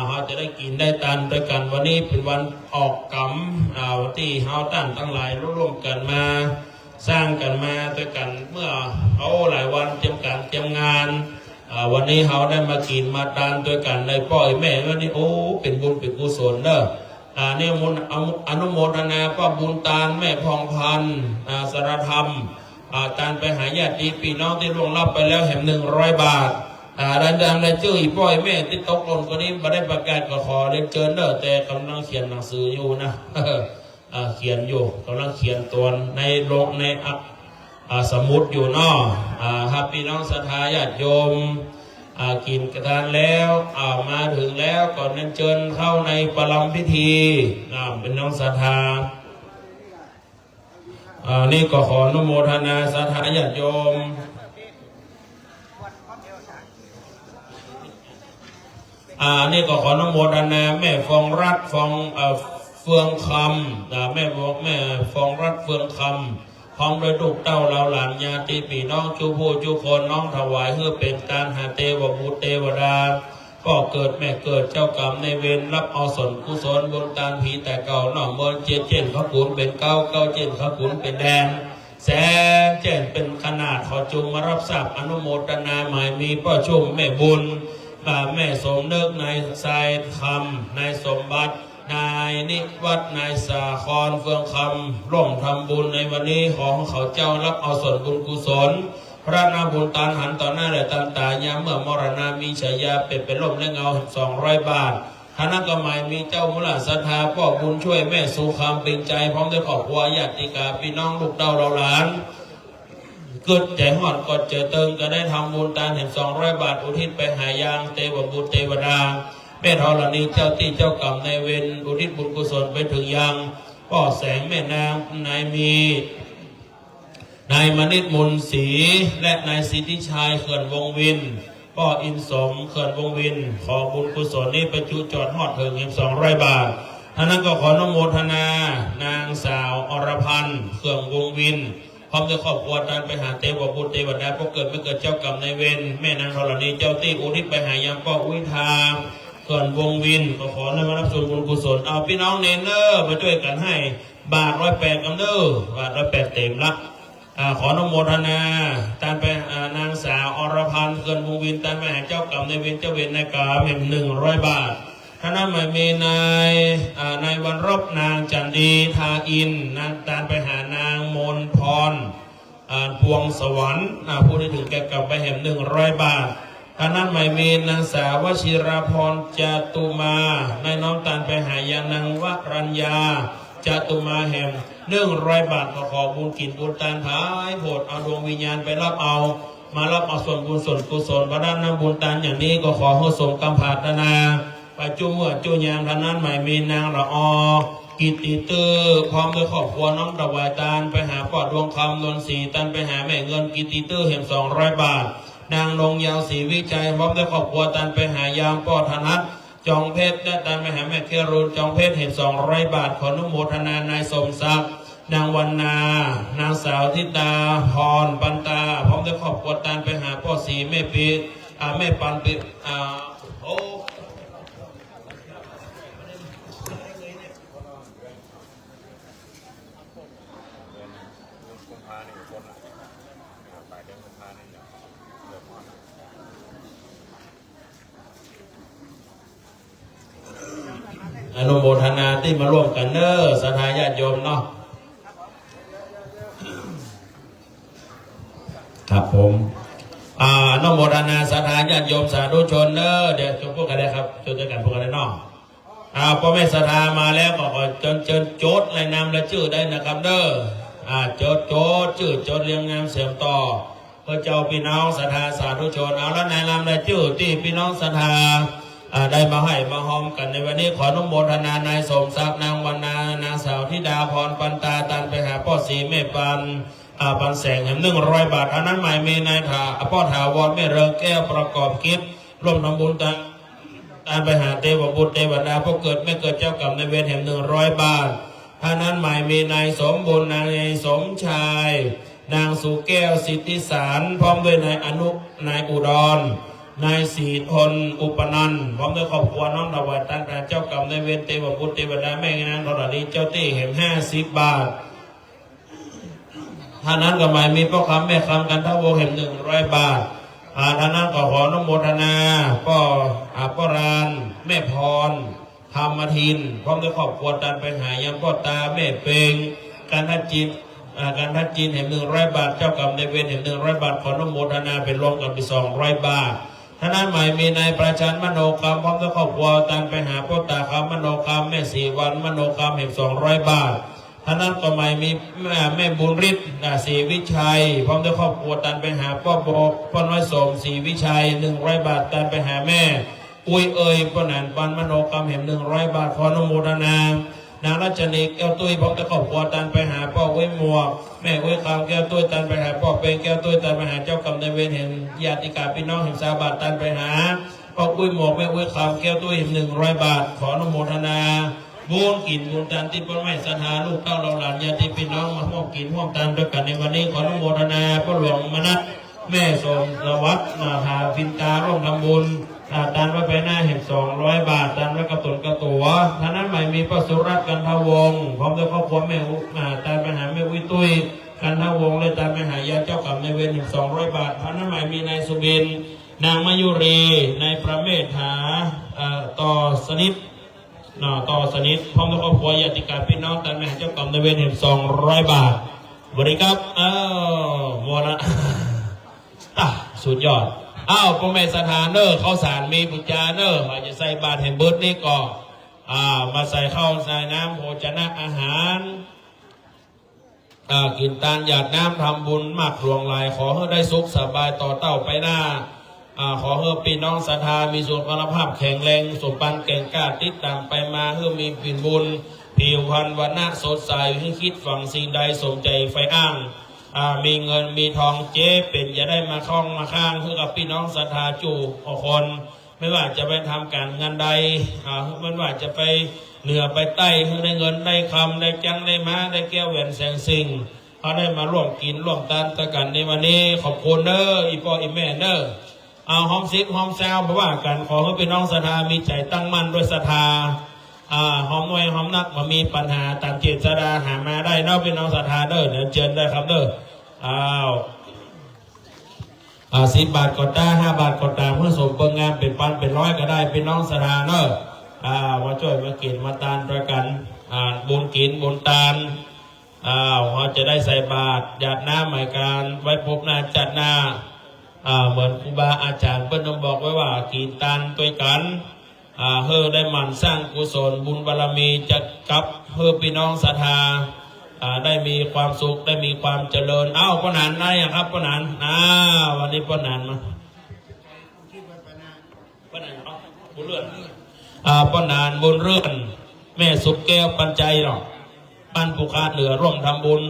เขาจะได้กินได้ตันด้วยกันวันนี้เป็นวันออกกรรมที่เฮาตั้งทั้งหลายร่วมกันมาสร้างกันมาด้วยกันเมื่อเขาหลายวันเตรียมการเตรียมงานวันนี้เขาได้มากินมาทานด้วยกันในพ่อแม่วันนี้โอ้เป็นบุญเป็นกุศลเด้อเนี่ยมุนอนุโมทนาพ่อบุญตาลแม่พองพันธ์สารธรรมตาลไปหาญาติพี่น้องที่ล่วงลับไปแล้วแห่ง100 บาทดังๆในชื่ออีพ่อแม่ที่ตกหล่นคนนี้มาได้ประกาศก็ขอเรียนเชิญเด้อแต่กำลังเขียนหนังสืออยู่นะ เขียนอยู่กำลังเขียนตัวในโลกในสมุดอยู่เนาะครับพี่น้องศรัทธาญาติโยมกินกระทานแล้วมาถึงแล้วก่อนนั้นเชิญเข้าในประลัมพิธีเป็นน้องศรัทธานี่ก็ขออนุโมทนาศรัทธาญาติโยมนี่ก็ขออนุโมทนาแม่ฟองรัตฟองเฟืองคำแม่บอกแม่ฟองรัตเฟืองคำพร้อมด้วยลูกเต้าเราหลานญาติพี่น้องจูผู้จูคนน้องถวายเพื่อเป็นการหาเทวบุตรเทวดาก็เกิดแม่เกิดเจ้ากรรมในเวรรับเอาส่วนกุศลบนตานผีแต่เก่าหน่อเมืองเจนเขาขุนเป็นเก้าเจนเขาขุนเป็นแดนแสนเจนเป็นขนาดขอจุงมารับทราบอนุโมทนาหมายมีพ่อชุ่มแม่บุญแม่สมนึกนายทรายคำนายสมบัตินายนิวัฒนายสาครเฟืองคำร่วมทำบุญในวันนี้ของเขาเจ้ารับเอาส่วนบุญกุศลพระนาบุญตานหันต่อหน้าและตามตายามเมื่อมรณามีฉายาเป็นลมและเงา200 บาทคณะกรรมการมีเจ้ามุลศรัทธาพ่อบุญช่วยแม่สุขามเป็นใจพร้อมด้วยครอบครัวญาติกาพี่น้องลูกเต้าเราหลานเกิดใจหอดกดเจอเติงก็ได้ทำบุญตานเห็น200 บาทอุทิศไปหายางเทวบุตรเทวดาแม่ธรณีเจ้าที่เจ้ากรรมในเวรอุทิศบุญกุศลไปถึงยังพ่อแสงแม่นางนายมีนายมณิตมุนศรีและนายสิทธิชัยเขื่อนวงวินพ่ออินสมเขื่อนวงวินขอบุญกุศลนี้ไปจุจอดหอดถึง200 บาทท่านั้นก็ขออนุโมทนานางสาวอรพันธ์เขื่อนวงวินพร้อมด้วยครอบครัวตานไปหาเทวบุตรเทวดาพวกเกิดไม่เกิดเจ้ากรรมในเวรแม่นางธรณีเจ้าที่อุทิศไปหายังพ่ออุทาเขื่อนวงวินก็ขอได้มารับส่วนบุญกุศลเอาพี่น้องเนเนอร์มาช่วยกันให้บาท108กันเด้อบาท108เต็มละขออนุโมทนาตานไปนางสาวอรพันธ์เขื่อนวงวินตานไปหาเจ้ากรรมในเวรเจ้าเวรในกาเห็น100 บาทท่านนั้นหมายมีนายวันรบนางจันดีทาอินนางตานไปหานางมนพรพวงสวรรค์ผู้ที่ถึงแก่กลับไปแห่ง100 บาทท่านนั้นหมายมีนางสาววชิราพรจตุมาในน้องตานไปหายานางวรัญญาจตุมาแห่ง100 บาทขอบุญกินบุญตานผายโผดเอาดวงวิญญาณไปรับเอามารับเอาส่วนบุญส่วนกุศลพระด้านน้ำบุญตานอย่างนี้ก็ขอให้สมกำพาธนาปัจจุบันจุยามท่านนั้นหมายมีนางละอกิตติตื้อพร้อมด้วยครอบครัวน้องตะวายตานไปหาปอดดวงคำนวลศรีตานไปหาแม่เงินกิตติตื้อเห็น200 บาท นางนงยาวศรีวิจัยพร้อมด้วยครอบครัวตันไปหายามป้อธนัทจองเพชรและตันไปหาแม่เครุณจองเพชรเห็น200 บาทขออนุโมทนานายสมศักดิ์นางวรรณานางสาวธิดาพรปันตาพร้อมด้วยครอบครัวตันไปหาพ่อศรีแม่ปีแม่ปันปีโอ้อนุโมทนาที่มาร่วมกันเนอศรัทธาญาติโยมเนาะครับผมอนุโมทนาศรัทธาญาติโยมสาธุชนเนอเดี๋ยวจงพูดกันได้ครับจงด้วยกันพูดกันได้เนาะพ่อแม่ศรัทธามาแล้วก็เชิญโจทย์รายนามและชื่อได้นะครับเนอโจทย์ชื่อโจทย์เรียงงามเสียงต่อเพื่อเจ้าพี่น้องศรัทธาสาธุชนเอาแล้วนายนามและชื่อที่พี่น้องศรัทธาได้มาให้มาหอมกันในวันนี้ขออนุโมทนานายสมศักดิ์นางวรรณานางสาวธิดาพรปันตาตันไปหาพ่อศรีแม่ปันปันแสงแห่ง100 บาทอันนั้นหมายมีนายถาพ่อถาวรแม่เริงแก้วประกอบกิจร่วมทำบุญตันไปหาเทวบุตรเทวดาผู้เกิดไม่เกิดเจ้ากรรมในเวรแห่ง100 บาทท่านั้นหมายมีนายสมบุญนายสมชายนางสุแก้วสิทธิสารพร้อมด้วยนายอนุนายอุดรนายศรีทนอุปนันท์พร้อมด้วยครอบครัวน้องดาวตันเจ้ากรรมในเวรเทวบุตรเทวดาแม่นางธรณีเจ้าที่เห็น50 บาทท่านั้นก็หมายมีพ่อคำแม่คำกันทั้งวงเห็น100 บาทท่านั้นก็ขออนุโมทนาพ่อรานแม่พรธรรมทินพร้อมด้วยครอบครัวตันไปหายังพ่อตาแม่เปงการทัดจีนเห็น100 บาทเจ้ากรรมในเวรเห็น100 บาทขออนุโมทนาเป็นรวมกันเป็น200 บาทท่านั้นหมายมีนายประชันมโนกรรมพร้อมด้วยครอบครัวตันไปหาพ่อตาคำมโนกรรมแม่สีวันมโนกรรมเห็น200 บาทท่านั้นก็หมายมีแม่บุญฤทธิ์ศรีวิชัยพร้อมด้วยครอบครัวตันไปหาพ่อโบพ่อน้อยสมศรีวิชัย100 บาทตันไปหาแม่อุ้ยพ่อหนานปันมโนกรรมเห็น100 บาทขออนุโมทนานางรัชนีแก้วตุ้ยพร้อมด้วยครอบครัวตันไปหาพ่อเว้ยหมวกแม่เว้ยคำแก้วตุ้ยตันไปหาพ่อเป็นแก้วตุ้ยตันไปหาเจ้ากรรมในเวรเห็นญาติกาพี่น้องเห็น30 บาทตันไปหาพ่อเว้ยหมวกแม่เว้ยคำแก้วตุ้ยเห็น100 บาทขออนุโมทนาบุญกินบุญตันที่พ่อแม่ศรัทธาลูกเต้าเราหลานญาติพี่น้องมาร่วมกินร่วมตันด้วยกันในวันนี้ขออนุโมทนาพ่อหลวงมนัสแม่สมระวัตนาหาฟินตาร่วมทำบุญตันไว้ไปหน้าเห็น200 บาทตันไว้กระตุนกระตัวท่านั้นใหม่มีพระสุรัตน์กันทวงศ์พร้อมด้วยครอบครัวแม่ตันไปหาแม่วิตุ้ยกันทวงศ์เลยตันไปหายาเจ้ากรรมในเวรถึง200 บาทท่านั้นใหม่มีนายสุบินนางมายุรีนายประเมศหาต่อสนิทต่อสนิทพร้อมด้วยครอบครัวญาติกาพี่น้องตันไปหาเจ้ากรรมในเวรถึง200 บาทบริครับโมนะสุดยอดพ่อแม่สถานเนอร์ข้าวสารมีปุจจาเนอร์อาจจะใส่บาตรแห่งเบิร์ดนี่ก็มาใส่ข้าวใส่น้ำโภชนะอาหารกินตานหยาดน้ำทำบุญมากหลวงหลายขอให้ได้สุขสบายต่อเต้าไปหน้าขอให้พี่น้องศรัทธามีสุขภาพแข็งแรงสมบัติแก่งกล้าติดตามไปมาให้มีปิ่นบุญผิวพรรณวันณะสดใสให้คิดฝังสิ่งใดสมใจไฟอ้างมีเงินมีทองเจ๊เป็นจะได้มาคล้องมาข้างเพื่อกับพี่น้องศรัทธาจู่คนไม่ว่าจะไปทำการงานใดไม่ว่าจะไปเหนือไปใต้เพื่อได้เงินได้คำได้จังได้ม้าได้แก้วแหวนแสงสิ่งเขาได้มาร่วมกินร่วมทานกันในวันนี้ขอบคุณเนออีพ่ออีแม่เนอหอมซิกหอมแซวเพราะว่ากันขอให้พี่น้องศรัทธามีใจตั้งมั่นด้วยศรัทธาหอมน้อยหอมนักมามีปัญหาตามเจตนาหามาได้เนาะพี่น้องศรัทธาเด้อเดี๋ยวเชิญได้ครับเด้อ10 บาทกดได้5 บาทกดตามเพื่อสมเปิงงานเป็นพันเป็นร้อยก็ได้พี่น้องศรัทธาเนาะมาช่วยมากินมาตานด้วยกันบุญกินบุญตานเขาจะได้ใส่บาตรหยาดน้ำหมายการไว้พบหน้าจัดหน้าเหมือนครูบาอาจารย์เพิ่นบอกไว้ว่ากินตานด้วยกันเพื่อได้หมั่นสร้างกุศลบุญบารมีจะกับเพื่อพี่น้องศรัทธาได้มีความสุขได้มีความเจริญป้านานได้ยังครับป้านานวันนี้ป้านานมาป้านานบุญเลื่อนป้านานบุญเลื่อนแม่สุกแก้วปัญใจหรอกปันปุคาเหลือร่วมทำบุญ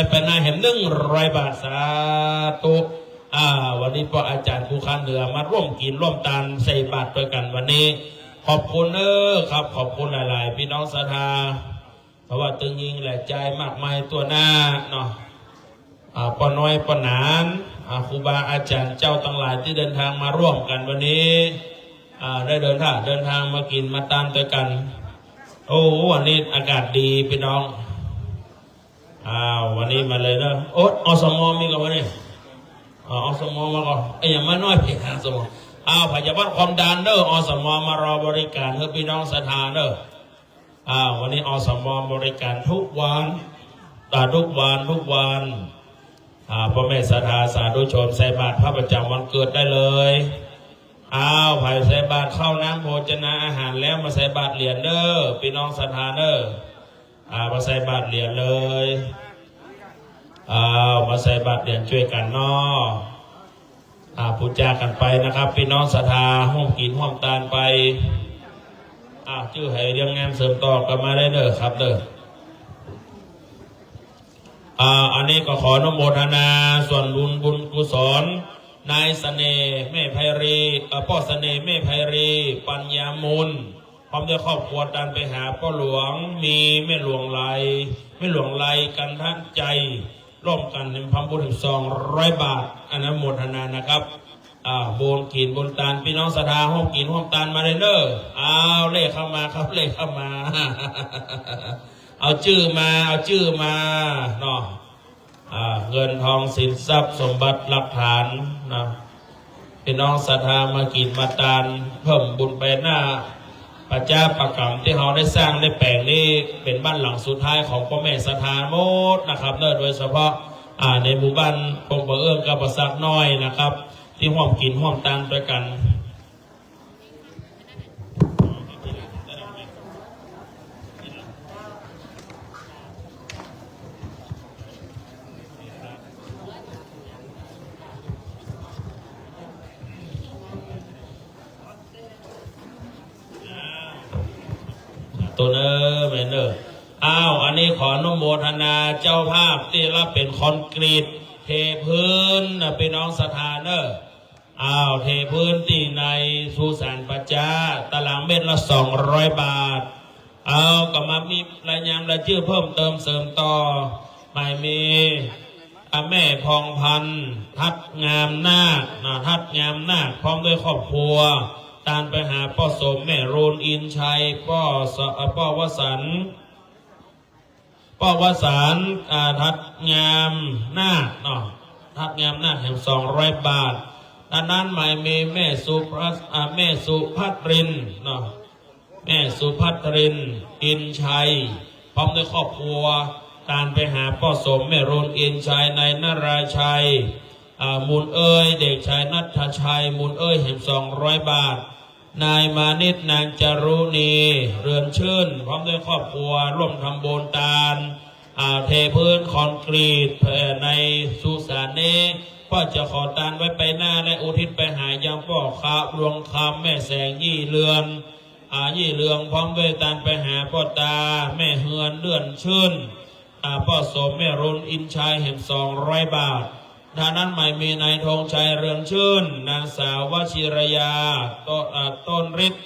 ไปหน้าเห็น100 บาทสาธุ วันนี้พ่ออาจารย์ครูข้างเหนือมาร่วมกินร่วมทานใส่บาตรด้วยกันวันนี้ขอบคุณครับขอบคุณหลายๆพี่น้องศรัทธาเพราะว่าตึงยิงแหลกใจมากมายตัวหน้าเนาะปอน้อยปอนานครูบาอาจารย์เจ้าทั้งหลายที่เดินทางมาร่วมกันวันนี้ได้เดินทางมากินมาทานด้วยกันโอ้วันนี้อากาศดีพี่น้องวันนี้มาเลยนะโอ๊ตอสมมีกันวันนี้อสมมาก่อนอย่างมาน้อยเพียงสมพยาบาลความดันอสมมารอบริการให้พี่น้องศรัทธาวันนี้อสมบริการทุกวันทุกวันพ่อแม่ศรัทธาสาธุชนใส่บาตรพระประจำวันเกิดได้เลยผ่ายใส่บาตรเข้าน้ำโภชนาอาหารแล้วมาใส่บาตรเหรียญพี่น้องศรัทธามาใส่บาตรเหรียญเลยมาใส่บาตรเหรียญช่วยกันพูดจากันไปนะครับพี่น้องศรัทธาห้องกินห้องตานไปชื่อให้เรื่องงานเสริมต่อกันมาได้ครับอันนี้ก็ขออนุโมทนาส่วนบุญกุศลนายเสน่ห์แม่ไพรีพ่อเสน่ห์แม่ไพรีปัญญามุลพร้อมด้วยครอบครัวตันไปหาพ่อหลวงมีแม่หลวงไลกันท่านใจร่วมกันในพันบุญ200 บาทอนุโมทนานะครับบุญกินบุญตานพี่น้องศรัทธาห้องกินห้องตานมาเลยเลขเข้ามาครับเลขเข้ามา เอาชื่อมาเนาะเงินทองสินทรัพย์สมบัติหลักฐานนะพี่น้องศรัทธามากินมาตานเพิ่มบุญไปหน้าปัจจาประกรรมที่เขาได้สร้างได้แปลงนี่เป็นบ้านหลังสุดท้ายของพ่อแม่ศรัทธาหมดนะครับโดยเฉพาะในหมู่บ้านปงประเอื้องกับประสักน้อยนะครับที่ห้อมกินห้อมตานด้วยกันตัวเมนอันนี้ขออนุโมทนาเจ้าภาพที่รับเป็นคอนกรีตเทพื้นเป็นน้องศรัทธาเทพื้นที่ในสุสานปัจจาตารางเมตรละ200 บาทก็มามีรายงานรายชื่อเพิ่มเติมเสริมต่อไม่มีแม่พองพันธ์ทัดงามนาคพร้อมด้วยครอบครัวตามไปหาพ่อสมแม่โรนอินชัยพ่อวสันต์ทัดงามนาคทัดงามนาคแห่ง200 บาทด้านนั้นหมายมีแม่สุภัทรินแม่สุภัทรินอินชัยพร้อมด้วยครอบครัวตามไปหาพ่อสมแม่โรนอินชัยในนราชัยมูลเด็กชายนัทชัยมูลแห่ง200 บาทนายมานิตนางจารุณีเรือนชื่นพร้อมด้วยครอบครัวร่วมทำบุญตานเทพื้นคอนกรีตในสุสานนี้พ่อจะขอตานไว้ไปหน้าและอุทิศไปหายังพ่อข้าหลวงคำแม่แสงยี่เรืองพร้อมด้วยตานไปหาพ่อตาแม่เฮือนเลื่อนชื่นพ่อสมแม่รุนอินชัยแห่ง200 บาทท่านั้นไม่มีนายธงชัยเรืองชื่นนางสาววชิรยาต้นฤทธิ์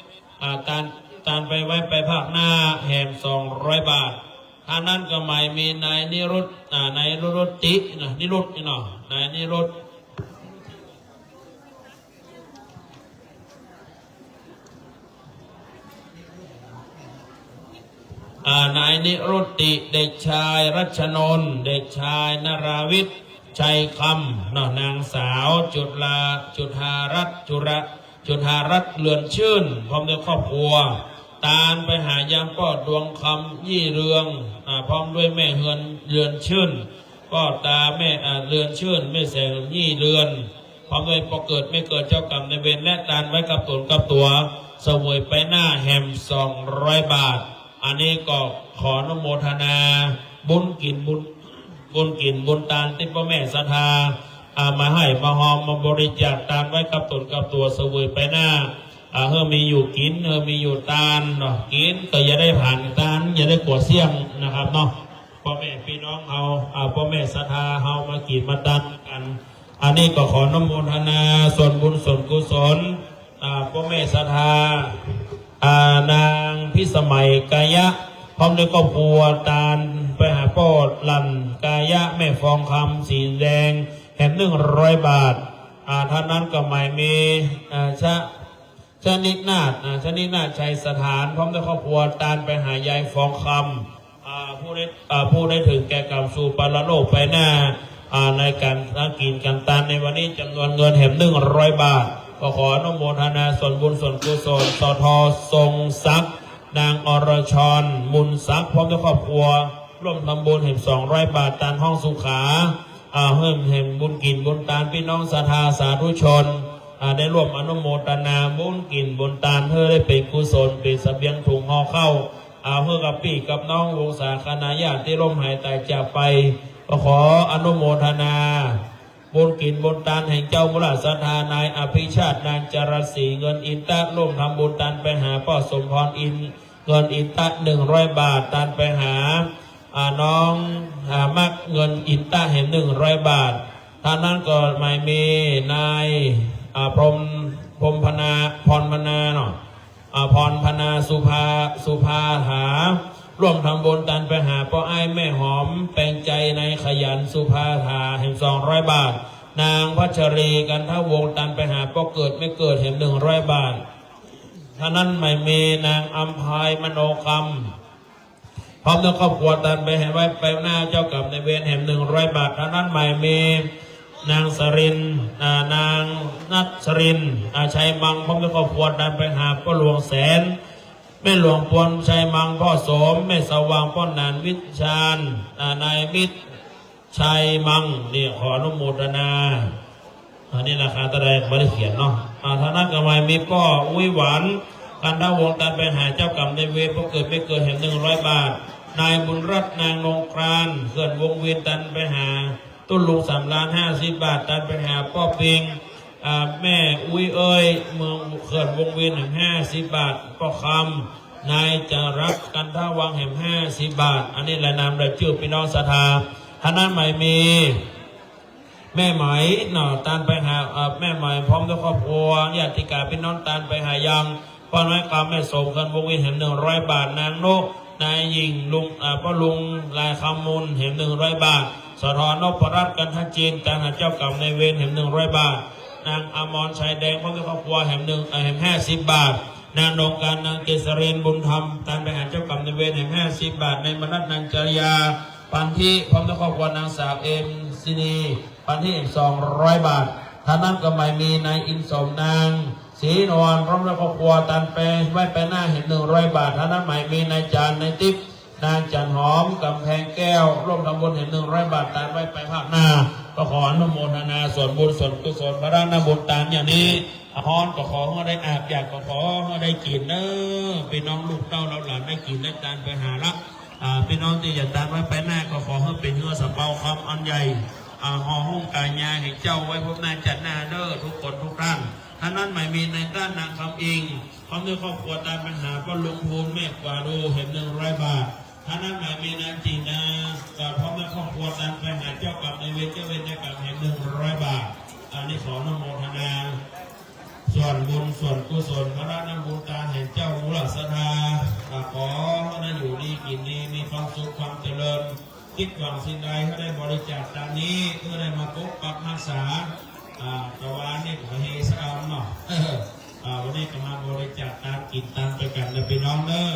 ตานไปไว้ไปภาคหน้าแห่ง200 บาทท่านั้นก็ไม่มีนายนิรุตนายนิรุตตินิรุตนายนิรุตนายนิรุตติเด็กชายรัชนนท์เด็กชายนราวิทย์ชัยคำนางสาวจุธารัตน์เรือนชื่นพร้อมด้วยครอบครัวตามไปหายามพ่อดวงคำยี่เรืองพร้อมด้วยแม่เรือนชื่นพ่อตาแม่เรือนชื่นแม่แสงยี่เรือนพร้อมด้วยพอเกิดไม่เกิดเจ้ากรรมในเวรและตานไว้กับตนกับตัวเสวยไปหน้าแห่ม200 บาทอันนี้ก็ขออนุโมทนาบุญกินบุญตานที่พ่อแม่ศรัทธามาให้มาหอมมาบริจาคตานไว้กับตนกับตัวเสวยไปหน้ามีอยู่กินมีอยู่ตานกินก็อย่าได้ผ่านตานอย่าได้กลัวเสี่ยงนะครับพ่อแม่พี่น้องพ่อแม่ศรัทธามากินมาตานกัน อันนี้ก็ขออนุโมทนาส่วนบุญส่วนกุศลพ่อแม่ศรัทธานางพิสมัยกายะพร้อมด้วยครอบครัวตาลไปหาพ่อลันกายะแม่ฟองคำสีแดงแห่ง100 บาทท่านนั้นก็หมายมีชนิดนาฏชัยสถานพร้อมด้วยครอบครัวตาลไปหายายฟองคำผู้ได้ถึงแก่กรรมสู่ปรโลกไปหน้าในการกินกันตานในวันนี้จำนวนเงินแห่ง100 บาทก็ขออนุโมทนาส่วนบุญส่วนกุศลสททรงศักดิ์นางอรชรมุนศักดิ์พร้อมด้วยครอบครัวร่วมทำบุญแห่ง200 บาทตานห้องสุขาเพิ่มแห่งบุญกินบุญตานพี่น้องศรัทธาสาธุชนได้ร่วมอนุโมทนาบุญกินบุญตานเพื่อได้เป็นกุศลเป็นเสบียงถุงห่อเข้าเพื่อกับพี่กับน้องวงศาคณาญาติที่ร่มหายตายจากไปก็ขออนุโมทนาบุญกินบุญตานแห่งเจ้ามุลศรัทธานายอภิชาตินางจรศรีเงินอินตะร่วมทำบุญตานไปหาพ่อสมพรอินเงินอินตะ100 บาทตานไปหาน้องมักเงินอินตะแห่ง100 บาทท่านนั้นก็หมายมีนายพรมพนาพรพนาเนาะพรพนาสุภาหาร่วมทำบุญตันไปหาพ่อไอ้แม่หอมแปลงใจในขยันสุภาหาแห่ง200 บาทนางพัชรีกันทวงตันไปหาพ่อเกิดไม่เกิดแห่ง100 บาทท่านั้นไม่มีนางอัมพายมโนคำพร้อมด้วยครอบครัวตันไปหาไว้ไปหน้าเจ้ากับในเวรแห่ง100 บาทท่านั้นไม่มีนางสรินนางนัทสรินชัยมังพร้อมด้วยครอบครัวตันไปหาพ่อหลวงแสนแม่หลวงปวนชัยมังพ่อโสมแม่สว่างพ่อนานวิชาญนายมิตรชัยมังนี่ขออนุโมทนาอันนี้ราคาตะไดไม่ได้เขียนเนาะท่านั้นก็ไม่มีพ่ออุ้ยหวานกันทวงตันไปหาเจ้ากรรมในเวรพ่อเกิดไม่เกิดแห่ง100 บาทนายบุญรัตน์นางนงกรานเขื่อนวงเวียนตันไปหาต้นลุง3,50,000 บาทตันไปหาพ่อเพียงแม่อุ้ยเอ้ยเมืองเขื่อนวงเวียนแห่ง50 บาทพ่อคำนายจรักกันท่าวังแห่ง50 บาทอันนี้แหละนามรายชื่อพี่น้องศรัทธาท่านั้นไม่มีแม่ไหมเนาะตันไปหาแม่ไหมพร้อมด้วยครอบครัวญาติกาพี่น้องตันไปหายังพ่อน้อยกำแม่สมกันวงเวียนแห่ง100 บาทนางนกนายหญิงลุงพ่อลุงลายคำมูลแห่ง100 บาทสทนพรัตน์กันทัจีนการหาเจ้ากรรมในเวรแห่ง100 บาทนางอมรชัยแดงพร้อมด้วยครอบครัวแห่ง50 บาทนางนงการนางเกษรินบุญธรรมตันไปหาเจ้ากรรมในเวรแห่ง50 บาทในมนัสนางจริยาปันที่พร้อมด้วยครอบครัวนางสาวเอ็มซินีปันที่200 บาทท่านั้นก็ไม่มีนายอินสมนางศรีนวลพร้อมด้วยครอบครัวตันไปไว้ไปหน้าเห็น100 บาทท่านั้นไม่มีนายจานนายติ๊บนางจันหอมกำแพงแก้วร่วมทำบุญเห็น100 บาทตันไว้ไปภาคหน้าก็ขออนุโมทนาส่วนบุญส่วนกุศลพระด้านนบุญตานอย่างนี้ฮอนก็ขอให้ได้อาบอยากก็ขอให้ได้กินเด้อพี่น้องลูกเต้าเราหลานได้กินได้ตานไปหาละพี่น้องที่จะตานไว้ไปหน้าก็ขอให้เป็นเนื้อสะเปาคำอันใหญ่ห่อหุ้มกายาแห่งเจ้าไว้พบหน้าจัดหน้าเด้อทุกคนทุกท่านท่านนั้นไม่มีในด้านนางคำอิงพร้อมด้วยครอบครัวตานปัญหาก็ลงทุนแม่กว่าดูเห็น100 บาทท่านนั้นหมายมีนางจีนาพร้อมด้วยครอบครัวตันไปหาเจ้ากรรมในเวรเจ้าเวรในกรรมแห่ง100 บาทอันนี้ขออนุโมทนาส่วนบุญส่วนกุศลพระราชบุญตาแห่งเจ้ามุลศรัทธาขอให้อยู่ดีกินดีมีความสุขความเจริญคิดหวังสิ่งใดให้ได้บริจาคตามนี้เพื่อได้มาปกปักรักษาตะวันนี่ขอเฮสกรรมเนาะวันนี้ก็มาบริจาคตามกินตามไปกันนะพี่น้องเด้อ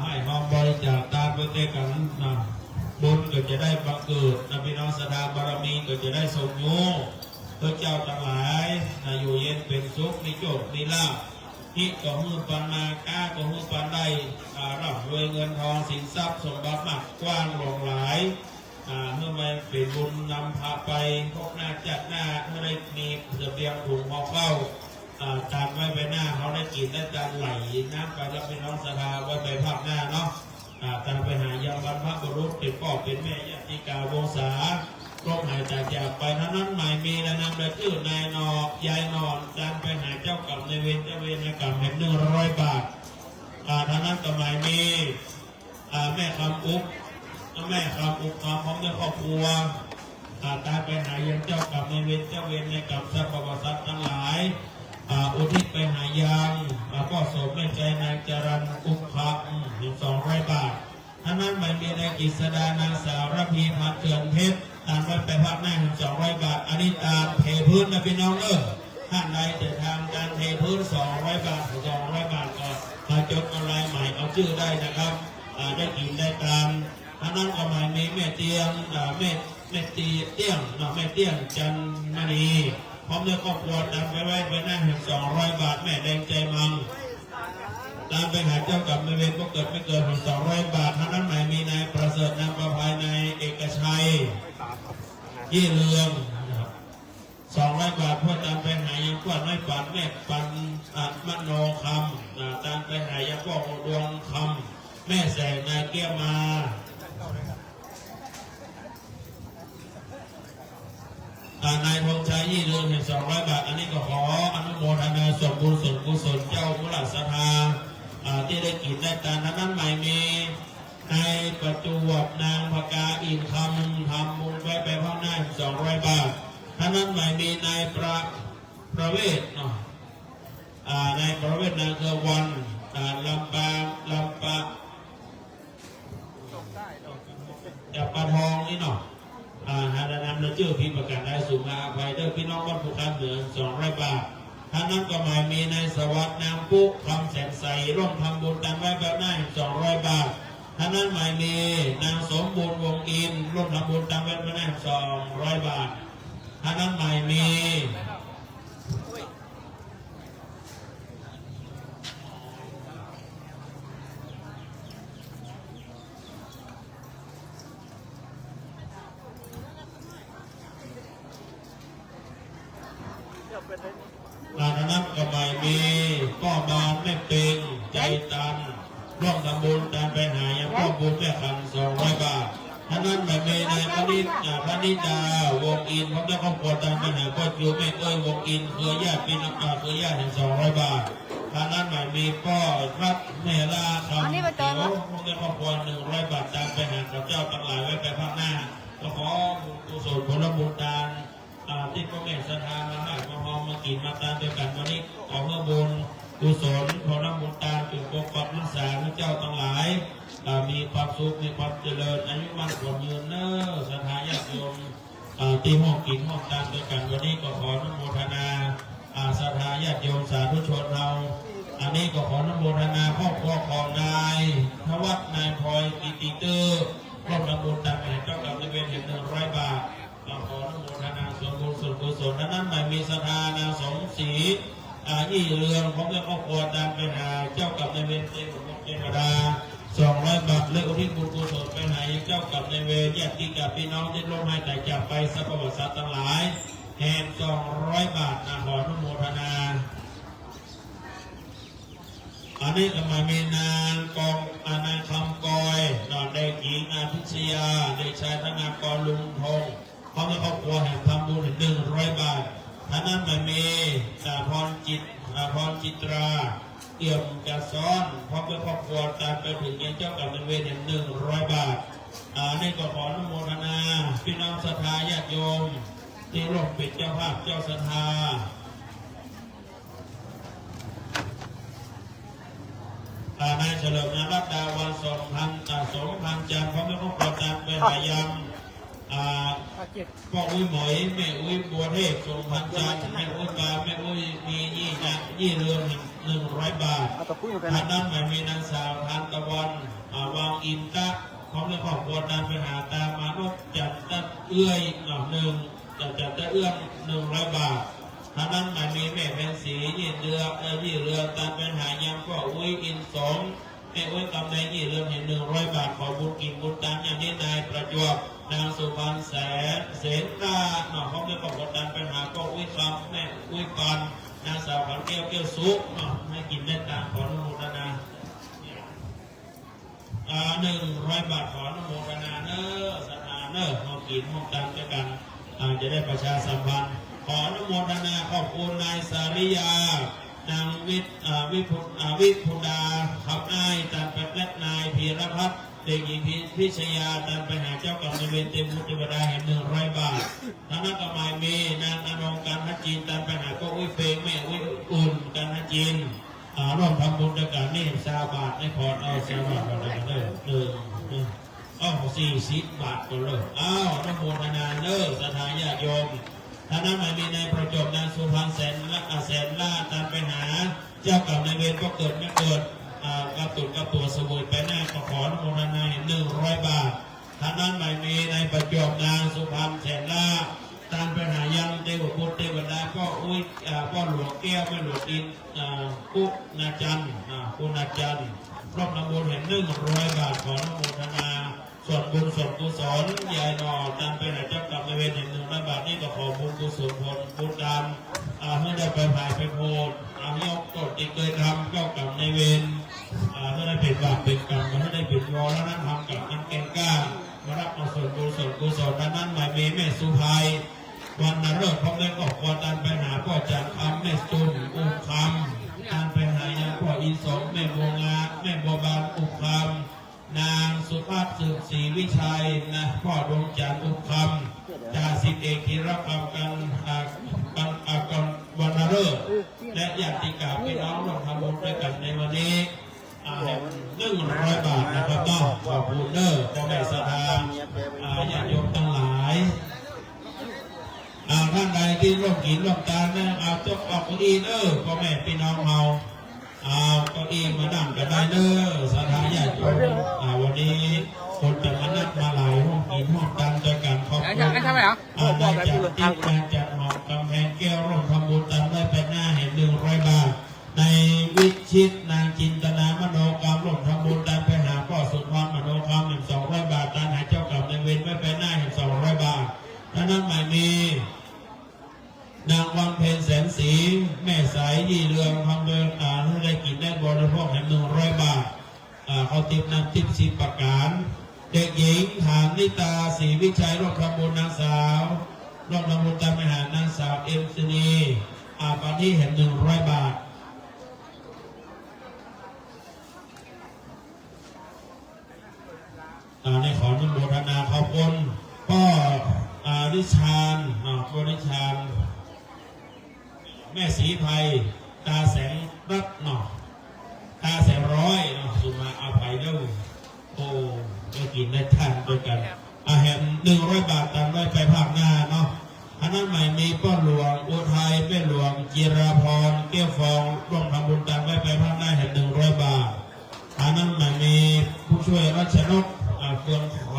ให้น้องบริจาคตามไปด้วยกันนะบุญก็จะได้บังเกิดนะพี่น้องศรัทธาบารมีก็จะได้สมบูรณ์พระเจ้าทั้งหลายอยู่เย็นเป็นสุขมีโชคมีลาภที่ก็มือปันนาก้าก็มือปันได้รับรวยเงินทองสินทรัพย์สมบัติมากกว้างหลงหลายเมื่อมาเป็นบุญนำพาไปพบหน้าจัดหน้าเมื่อได้มีเสบียงถุงหม้อเข้าจานไว้ไปหน้าเขาได้กินได้จานไหลน้ำไปแล้วเป็นน้องศรัทธาไว้ไปภาพหน้าเนาะจานไปหายามบรรพบุรุษเป็นพ่อเป็นแม่ญาติกาวงศาร่มหายจากไปนั้นหมายมีและนำโดยชื่อนายนอยายนอนจานไปหาเจ้ากรรมในเวรเจ้าเวรในกรรมแห่ง100 บาทท่านั้นก็หมายมีแม่คำอุกพร้อมด้วยครอบครัว ตายไปหายังเจ้ากรรมในายเวรเจ้าเวรในกรรมสัพพะสัตว์ทั้งหลายอุทิศไปหายังก็สมในใจนายจรัญกุภะถึง200 บาทท่านั้นไม่มีนายกฤษดานางสาวระพีพัฒน์เถื่อนเพชรตามไปภาคหน้าถึง200 บาทอันนี้ตามเทพื้นนะพี่น้องท่านใดจะทำการเทพื้น200 บาท200 บาทก็มาจดออนไลน์ใหม่เอาชื่อได้นะครับได้กินได้ตามท่านั้นก็หมายมีแม่เตียงแม่ตีเตี้ยงแม่เตี้ยงจันมณีพร้อมด้วยครอบครัวตามไปไว้ไปหน้าถึง200 บาทแม่แดงใจมังตามไปหาเจ้ากับนายเวรก็เกิดไม่เกินถึง200 บาทท่านั้นหมายมีนายประเสริฐนามประภัยนายเอกชัยยี่เรือง200 บาทเพื่อตามไปหายังกวาดไม่ปัดแม่ปันมโนคำตามไปหายังก็ดวงคำแม่แสงนายเกี้ยมานายธงชัยยี่เรืองเห็น200 บาทอันนี้ก็ขออนุโมทนาส่วนบุญส่วนกุศลเจ้ามุลศรัทธาที่ได้กินได้ตามนั้นใหม่มีนายประจวบนางพกาอินคำทำบุญไว้ไปข้างหน้า200 บาทท่านั้นใหม่มีนายประเวศนายประเวศนางเกวันลำปจับปลาทองนี่เนาะหาดานำและชื่อพิมพ์ประกาศได้สูงอาภัยเด้อพี่น้องบ้านภูคำเหนือ200 บาทท่านนั้นก็หมายมีนายสวัสดิ์นางปุ๊คำแสนใสร่วมทำบุญกันไว้แบบหน้า200 บาทท่านนั้นหมายมีนางสมบูรณ์วงอินร่วมทำบุญกันไว้แบบหน้า200 บาทท่านนั้นหมายมีท่านนั้นก็หมายมีพ่อบานแม่เป่งใจตันร่วมทำบุญการไปหายังพ่อบุญแม่ขัน200 บาทท่านนั้นหมายมีนายพนิดาวงอินพร้อมด้วยครอบครัวตามไปหาพ่อจูแม่เอ้ยวงอินเครือญาติพี่น้องเครือญาติถึง200 บาทท่านนั้นหมายมีพ่อรัตเมลาคำเขียวพร้อมด้วยครอบครัว100 บาทตามไปหาพระเจ้าทั้งหลายไว้ไปข้างหน้าก็ขอกุศลผลบุญทานที่พระแม่ศรัทธามาให้มาหอมมากินมาตามด้วยกันวันนี้ขอเพื่อบุญกุศลผลบุญตามจุดปกปักรักษาพระเจ้าทั้งหลายมีความสุขมีความเจริญอายุมั่นขวัญยืนเน้อศรัทธาญาติโยมที่ห้องกินห้องตามด้วยกันวันนี้ก็ขออนุโมทนาศรัทธาญาติโยมสาธุชนเราอันนี้ก็ขออนุโมทนาครอบครัวของนายทวัฒน์นายพลอยกิติเตอร์ร่วมทำบุญตามแห่งเจ้ากรรมนายเวร100 บาทขออนุโมทนาส่วนบุญส่วนกุศลนั้นไม่มีศรัทธานาสมศรียี่เรืองของเจ้าครอบครัวตามไปหาเจ้ากับนายเวรเทวดา200 บาทและอุทิศบุญกุศลไปหาเจ้ากับนายเวรญาติกับพี่น้องที่ร่วมให้แต่จากไปสัพพะสัตว์ทั้งหลายแห่ง200 บาทขออนุโมทนาอันนี้ก็มามีนางกองนางคำกอยนอนได้หญิงพิชยาได้ชายธนากรลุงทงพร้อมด้วยครอบครัวแห่งทำบุญ100 บาทท่านนั้นไม่มีพรจิตราเอี่ยมกระซ้อนพร้อมด้วยครอบครัวตามไปถึงยังเจ้ากับนายเวร100 บาทนี่ก็ขออนุโมทนาพี่น้องศรัทธาญาติโยมที่ร่วมเป็นเจ้าภาพเจ้าศรัทธานายเฉลิมนรัตดาวันสมพันธ์จันทร์พร้อมด้วยครอบครัวตามไปหายังพ่ออุ้ยหมอยแม่อุ้ยบัวเทพสมพันธ์จันทร์แม่อุ้ยปลาแม่อุ้ยมียี่เรือง100 บาทท่านนั้นหมายมีนางสาวทานตะวันวางอินตะพร้อมด้วยครอบครัวตามไปหาตามมานพจัดตะเอื้อยจัดตะเอื้อง100 บาทท่านนั้นหมายมีแม่เป็นสียี่เรือตามไปหายังพ่ออุ้ยอินสมแม่อุ้ยกำไรยี่เรืองเห็น100 บาทขอบุญกินบุญตามอย่างนี้นายประจวบนางสุพรรณแสนเสนตาพร้อมด้วยครอบครัวตามไปหาพ่ออุ้ยคำแม่อุ้ยปันนางสาวขันแก้วสุกให้กินได้ตามขออนุโมทนา100 บาทขออนุโมทนาเนอศรัทธาเนอห้องกินห้องตามด้วยกันจะได้ประชาสัมพันธ์ขออนุโมทนาขอบคุณนายสาริยานางวิพุดาขับนายตามไปและนายพีรพัฒน์ เด็กหญิงพิชยาตันไปหาเจ้ากรรมนายเวรเต็มมุติวดาแห่ง100 บาทธนกมายเมนางอนงการฮัจีนตันไปหาก็อุ้ยเฟงแม่อุ้ยอุ่นการฮัจีนร่วมทำบุญด้วยกันนี่30 บาทในพอร์ตเอา30 บาทอะไรกันเด้อ40 บาทก็เลยนโมทนาเลิกสถานญาติโยมท่านนั้นไม่มีในประจบนางสุพรรณแสนล่าตันไปหาเจ้ากรรมนายเวรก็เกิดไม่เกิดกระตุกกระตัวสมุยไปหน้าก็ขออนุโมทนา100 บาทท่านนั้นไม่มีในประจบนางสุพรรณแสนล่าตันไปหายังเทวบุตรเทวดาก็อุ้ยก็หลวงแก้วไม่หลวงดินกุณาจันทร์คุณาจันทร์รอบนำบุญแห่ง100 บาทขออนุโมทนาส่วนบุญส่วนกุศลยายนอตันไปหาเจ้ากรรมนายเวรแห่ง100 บาทนี่ก็ขอบุญกุศลผลบุญดำให้ได้ไปผ่ายไปโพดยกกฎที่เคยทำเจ้ากรรมนายเวรให้ได้เป็นบาปเป็นกรรมให้ได้เป็นวรณธรรมกับนักเก่งกล้ามารับเอาส่วนบุญส่วนกุศลนั้นหมายเมแม่สุภัยวันนฤกษ์พร้อมด้วยก็ขอตันไปหาพ่อจันทร์คำแม่ตุ่มอุ้มคำตันไปหายาพ่ออินสมแม่บัวงาแม่บัวบานอุ้มคำนางสุภาพสืบศรีวิชัยนะพ่อดวงจันทร์อุ้มคำจ่าสิบเอกธีรคำกันวันนฤกษ์และญาติกาพี่น้องร่วมทำบุญด้วยกันในวันนี้100 บาทนะครับต้องขอบคุณเด้อพ่อแม่ศรัทธาญาติโยมทั้งหลายท่านใดที่ร่วมกินร่วมทานนะเอาจกออกเก้าอี้เด้อพ่อแม่พี่น้องเราเอาเก้าอี้มานั่งกันได้เด้อศรัทธาญาติโยมวันนี้คนจะมานั่งมาหลายห้องกินห้องทานด้วยกันขอบคุณนายจัดติ๊กนายจัดหอกกำแพงแก้วร่วมทำบุญตามได้ไปหน้าเห็น100 บาทในวิชิตนางจินตนามโนกรรมร่วมทำบุญตามไปหาพ่อสุนทรมโนกรรม200 บาทตามหาเจ้ากรรมนายเวรไม่ไปหน้าเห็น200 บาทท่านนั้นหมายมีนางวันเพ็ญแสนศรีแม่สายยี่เรืองทำเดินให้ได้กินได้บริโภคแห่ง100 บาทเขาติดน้ำทิพย์10 ประการเด็กหญิงฐานนิตาศรีวิชัยร่วมทำบุญนางสาวร่วมทำบุญตามไปหานางสาวเอ็มซินีปานี้เห็น100 บาทในขออนุโมทนาขอบคุณพ่อริชานพ่อริชานแม่ศรีไพยตาแสงรัตน์ตาแสงร้อยสุมาอาภัยเด้อโอ้ได้กินได้ทานด้วยกันแห่ง100 บาทตามได้ไปภาคหน้าเนาะอันนั้นใหม่มีป้อนหลวงอุทัยแม่หลวงจิราพรเกี้ยวฟองร่วมทำบุญตามได้ไปภาคหน้าแห่ง100 บาทอันนั้นใหม่มีผู้ช่วยรัชนกเฟืองคำ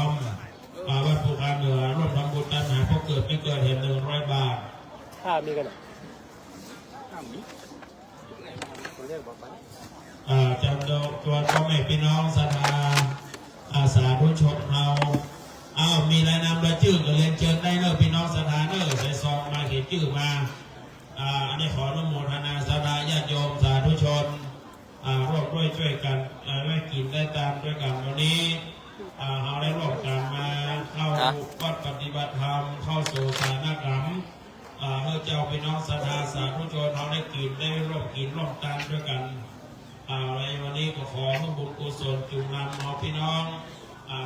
วัดภูคาเหนือร่วมทำบุญตามหาพ่อเกิดไม่เกิดเห็น100 บาทมีกันคนเรียกบอกไปจำตัวพ่อแม่พี่น้องศรัทธาสาธุชนเอามีรายนามรายชื่อก็เรียนเชิญได้เนอะพี่น้องศรัทธาเนอะใส่ซองมาเขียนชื่อมาอันนี้ขออนุโมทนาศรัทธาญาติโยมสาธุชนร่วมด้วยช่วยกันได้กินได้ตามด้วยกันวันนี้เราได้ร่วมกันมาเข้าวัดปฏิบัติธรรมเข้าสู่สานกรรมเจ้าพี่น้องศรัทธาสาธุชนเราได้กินได้ร่วมกินร่วมทานด้วยกันในวันนี้ก็ขอให้บุญกุศลจุนำเอาพี่น้อง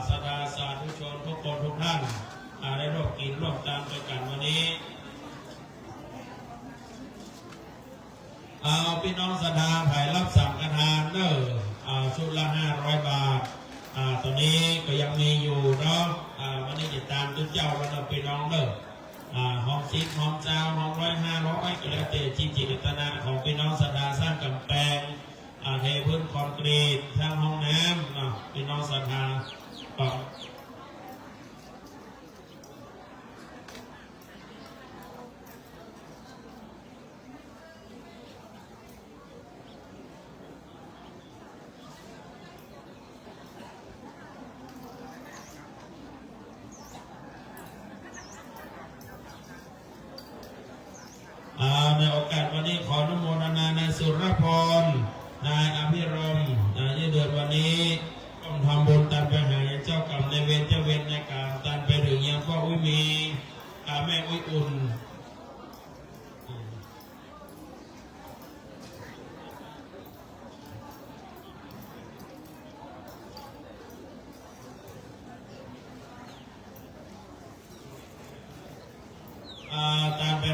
ศรัทธาสาธุชนทุกคนทุกท่านได้ร่วมกินร่วมทานด้วยกันวันนี้พี่น้องศรัทธาไผ่รับสังฆทานเนอะชุดละ500 บาทตอนนี้ก็ยังมีอยู่เนาะวันนี้จะตามตุ้เจ้าวันนี้พี่น้องเนอะห้องซิกห้องเจ้าห้อง100 500ก็แล้วแต่จิตตนาของพี่น้องศรัทธาสร้างกำแพงเทพื้นคอนกรีตทางห้องน้ำพี่น้องศรัทธาในโอกาสวันนี้ขออนุโมทนาในสุรพรนายอภิรมที่เดือนวันนี้ต้องทำบุญตามไปหาเจ้ากรรมในเวรเจ้าเวรในการตามไปถึงยังพ่ออุ้ยมีแม่อุ้ยอุ่น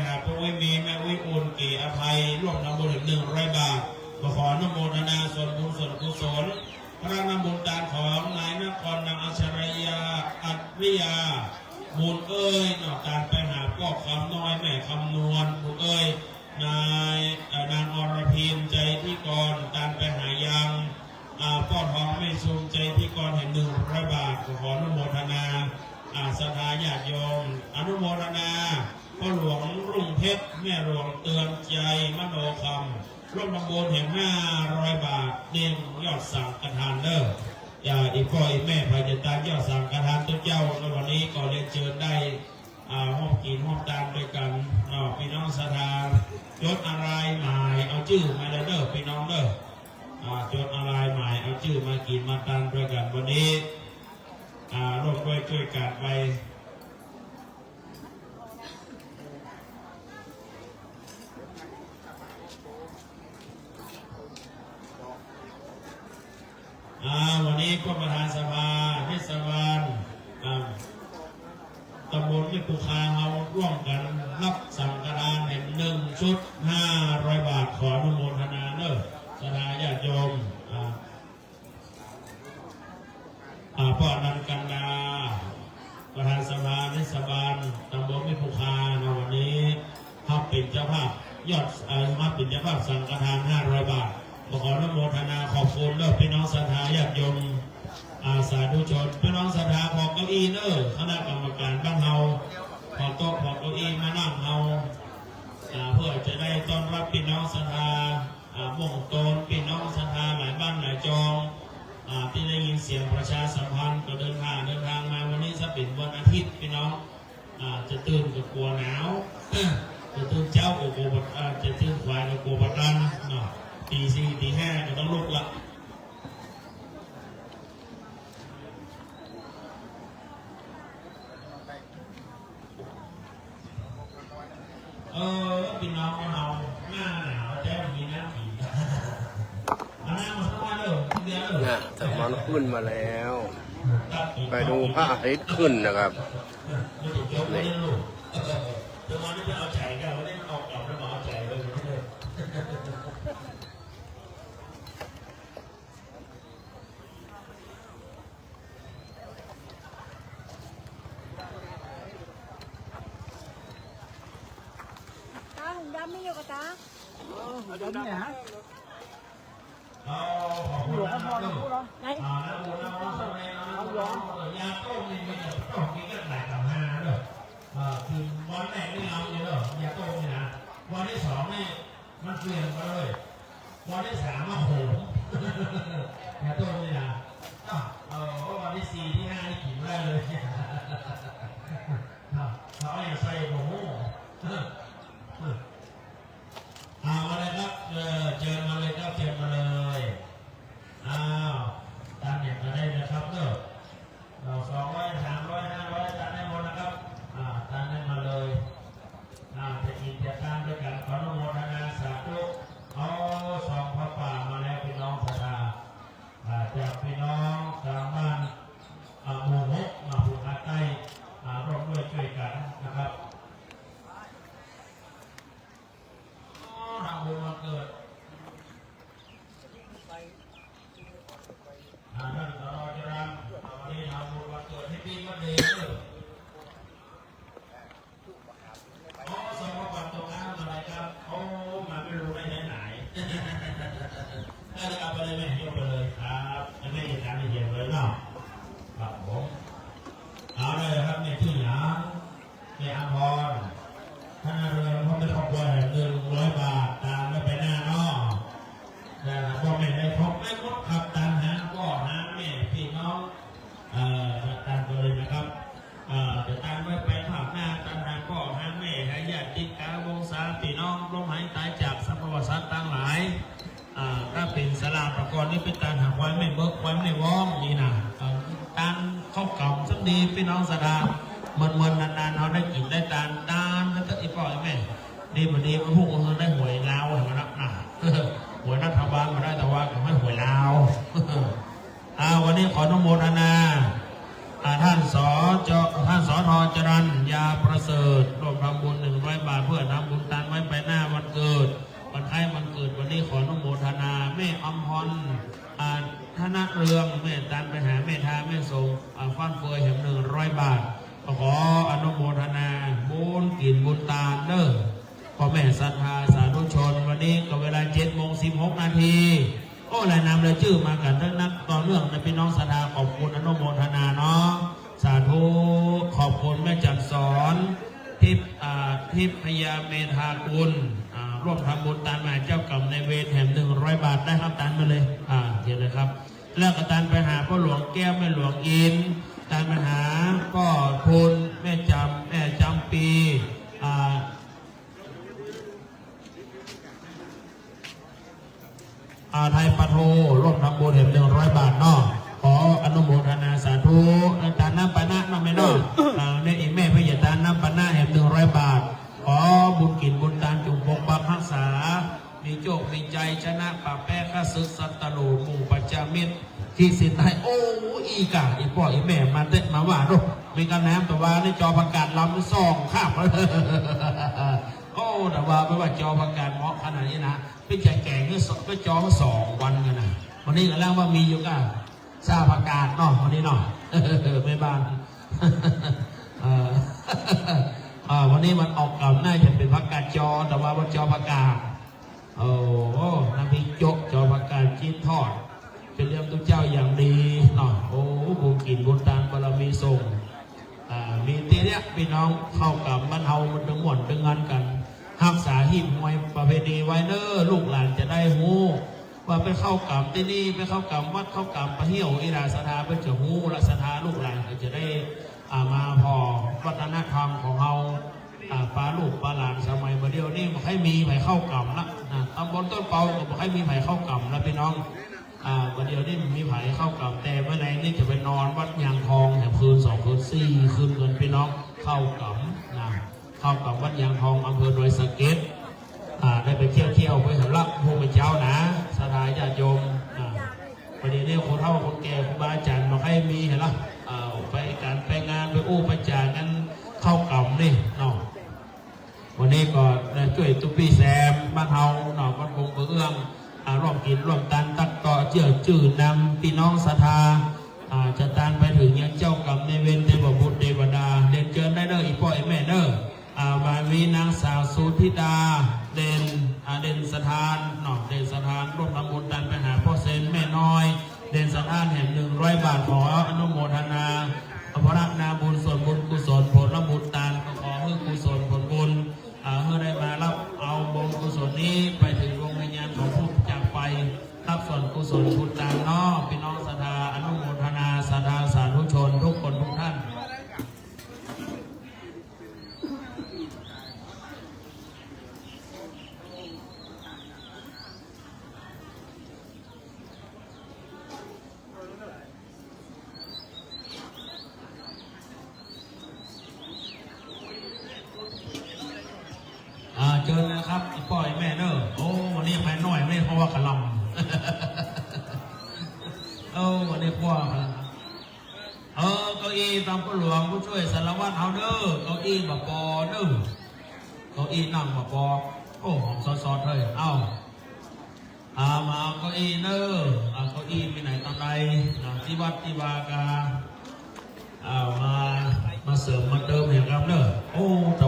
หาพระวิมีแม่วิอุลเกอภัยร่วมนำบุญ100 บาทขออนุโมทนาส่วนบุญส่วนกุศลพระนำบุญตานของนายนครนางอัชรยาอัจริยาบุญเอ้ยนอกการไปหาพ่อคำน้อยแม่คำนวณบุญเอ้ยนางอรพินใจที่กรการไปหายังพ่อทองไม่สูงใจที่กรเห็น100 บาทขออนุโมทนาศรัทธาญาติโยมอนุโมทนาพ่อหลวงรุ่งเพชรแม่หลวงเตือนใจมโนคำร่วมนำบุญแห่ง500 บาทเด้งยอดสั่งกระทานเด้ออย่าอีกพ่ออีกแม่พายจะตามยอดสั่งกระทานต้นเจ้าในวันนี้ก็เรียนเชิญได้ห้องกินห้องตามด้วยกันพี่น้องศรัทธายศอะไรหมายเอาชื่อมาเด้อพี่น้องเด้อยศอะไรหมายเอาชื่อมากินมาตามด้วยกันวันนี้ร่วมด้วยช่วยกันไปวันนี้ก็ประธานสภาเทศบาลตำบลมิตรคาเราร่วมกันรับสังฆทาน1 ชุด500 บาทขออนุโมทนาเนอะศรัทธาญาติโยมพ่อนันกันดาประธานสภาเทศบาลตำบลมิตรคาในวันนี้ทับเป็นเจ้าภาพยอดมาเป็นเจ้าภาพสังฆทาน500 บาทขออนุโมทนาขอบคุณเด้อพี่น้องศรัทธาญาติโยมสาธุชนพี่น้องศรัทธาขอเก้าอี้เด้อคณะกรรมการบ้านเฮาขอโต๊ะขอเก้าอี้มานั่งเฮาเพื่อจะได้ต้อนรับพี่น้องศรัทธามุ่งตนพี่น้องศรัทธาหลายบ้านหลายจองที่ได้ยินเสียงประชาสัมพันธ์ก็เดินทางมาวันนี้จะเป็นวันอาทิตย์พี่น้องจะตื่นกับกลัวหนาวจะตื่นเจ้ากับกลัวจะตื่นควายกับกลัวบัดดันตี 4 ตี 5ก็ต้องลุกละพี่น้องเราหน้าหนาวแต่มีหน้าผีหน้ามาสักวันเด้อเดียวเด้อสมานขึ้นมาแล้ว ไปดูพระอาทิตย์ขึ้นนะครับนี่ จะมาไม่เอาใจกันไม่ได้เอากลับแล้วมาเอาใจเลยดำไม่อยู่กับตาดำเนี่ยฮะผู้หลวงพ่อนะผู้หลวงไหนยาต้มนี่มันจะต้องกินกันหลายต่างหากเลยคือวันแรกนี่เอาอยู่เลยยาต้มนี่นะวันที่2นี่มันเปลี่ยนไปเลยวันที่3มาโหมยาต้มนี่นะวันที่4ที่5นี่กินได้เลยเขาอย่าใส่หมูมาเลยครับเชิญมาเลยครับเชิญมาเลยตามเนี่ยก็ได้นะครับเนอะเรา200 300 500ตัดได้หมดนะครับตัดได้มาเลยจะกินจะทานด้วยกันขออนุโมทนาสาธุเอาซองพระป่ามาแล้วพี่น้องศรัทธาจากพี่น้องทางบ้านหมู่6มาภูเขาใต้ร่วมด้วยช่วยกันนะครับทำบุญวันเกิดท่านสรจรัญวันนี้ทำบุญวันเกิดให้พี่วันเดย์สมบัติตรงนั้นอะไรครับมาไม่รู้ได้ไหนได้เอาไปเลยแม่ยกไปเลยครับจะไม่ได้การเย็นเลยเนาะครับผมเอาเลยครับในที่หลังในอาภรณ์ท่านเรือนเขาไม่ขอบว่า100 บาทตามไม่ไปหน้านอกนะครับก็ไม่ได้ครบไม่ครบขับตามหาก็หาแม่พี่น้องตามตัวเลยนะครับจะตามไม่ไปภาพหน้าตามหาก็หาแม่หาญาติกาวงศาพี่น้องลมหายตายจากสัพพวสัตว์ต่างหลายถ้าเป็นสลาประกอบนี่เป็นการหาไว้ไม่เบิกไว้ไม่ว่องนี่นะการเข้ากล่องสักดีพี่น้องสดามันนานๆเขาได้กินได้ตานแล้วก็อีปล่อยแม่ดีพอดีมันพุ่งมันได้หวยลาวมารับหนาหวยรัฐบาลมาได้แต่ว่าไม่หวยลาววันนี้ขออนุโมทนาท่านสทจรัญญาประเสริฐร่วมทำบุญ100 บาทเพื่อน ธนเรืองแม่ตันไปหาแม่ทาแม่ทรงฟันเฟือยแห่ง100 บาทขออนุโมทนาบุญกินบุญตาเด้อพ่อแม่ศรัทธาสาธุชนวันนี้ก็เวลา7:16 นาทีโอ้รายนามรายชื่อมากันทั้งนักต่อเนื่องในพี่น้องศรัทธาขอบคุณอนุโมทนาเนาะสาธุขอบคุณแม่จันสอนทิพยาเมธากุลร่วมทำบุญตานมาเจ้ากรรมในเวรแห่ง100 บาทได้ครับตานมาเลยเดี๋ยวเลยครับแล้วก็ตานไปหาพ่อหลวงแก้วแม่หลวงอินตานไปหาพ่อพูนแม่จำปีไทยปะโทร่วมทำบุญแห่ง100 บาทเนาะขออนุโมทนาสาธุตานน้ำปานะมาไม่น้อยเนี่ยอีแม่พยาตานน้ำปานะแห่ง100 บาทขอบุญกินบุญตานจุงปกปักรักษามีโชคมีใจชนะป่าแป้ข้าศึกสัตตโลหมู่ปัจจามิตรที่สินไทยโอ้อีกะอีพ่ออีแม่มาเตะมาว่าดูมีการน้ำแต่ว่าในจอประกาศลำซองข้ามโอ้แต่ว่าไม่ว่าจอประกาศเหมาะขนาดนี้นะพี่แก่ก็จอมา2 วันกันนะวันนี้ก็แล้วว่ามีอยู่ก็ทราบประกาศเนาะวันนี้เนาะไม่บ้านวันนี้มันออกกำน่าจะเป็นประกาศจอแต่ว่าวันจอประกาศโอ้น้ำพริกจกจอประกาศชิ้นทอดเป็นเรื่องตัวเจ้าอย่างดีเนาะโอ้บุญกินบุญตานบารมีทรงมีตีเนี้ยพี่น้องเข้ากับบ้านเฮามันดึงหวนดึงงานกันรักษาหิมไว้ประเพณีไว้เนอลูกหลานจะได้หูว่าไปเข้ากับที่นี่ไปเข้ากับวัดเข้ากับไปเที่ยวอิราสถาไปเจอหูรัศธาลูกหลานจะได้มาพอวัฒนธรรมของเราปลาลูกปลาหลานสมัยเดียวนี่มันให้มีไผ่เข้ากำละตำบลต้นเปาก็บอกให้มีไผ่เข้ากำแล้วพี่น้องเดียวนี่มีไผ่เข้ากำแต่เมื่อไหร่นี่จะไปนอนวัดยางทองแถวคืน2 คืน 4 คืนเงินพี่น้องเข้ากำเข้ากับวัดยางทองอำเภอดอยสะเก็ดได้ไปเที่ยวไปสำหรับพวกเจ้านะสถานญาติโยมประเดี๋ยวนี้คนเฒ่าคนแก่ครูบาอาจารย์บอกให้มีเห็นหรอไปการไปงานไปไปจ่ายงั้นเข้ากล่องนี่เนาะวันนี้ก็ช่วยตุ๊ปี้แซมบ้านเฮาเนาะบ้านคงเอื้องร่วมกินร่วมตันตัดต่อเจือจื่อนำพี่น้องศรัทธาจะตันไปถึงยังเจ้ากรรมในเวรเทวบุตรเทวดาเด่นเจิญได้เด้ออีพ่อไอแม่เด้อบาวีนางสาวสุธิดาเด่นสถานเนาะเด่นสถานร่วมทำบุญตันไปหาพ่อเซนแม่น้อยเด่นสถานแห่ง100 บาทขออนุโมทนาพระนาบุญส่วนบุญกุศลผลบุญตานขอให้กุศลผลบุญเมื่อได้มารับเอาบุญกุศลนี้ไปถึงดวงวิญญาณของผู้จากไปรับส่วนกุศลบุญตานเนาะพี่น้องศรัทธาอนุโมทนาศรัทธาสาธุชนทุกคนทุกท่านเจอนะครับอีพ่อไอแม่เนอะโอ้วันนี้แม่น้อยไม่เพราะว่ากระลำวันนี้พ่อเก้าอี้ตามผู้หลวงผู้ช่วยสารวัตรเฮาเด้อเก้าอี้แบบปอเด้อเก้าอี้นั่งแบบปอโอ้ของซอเลยมาเก้าอี้เด้อเก้าอี้ไปไหนตอนใดที่วัดที่วากามาเสริมมาเติมอย่างครับเด้อโอ้แต่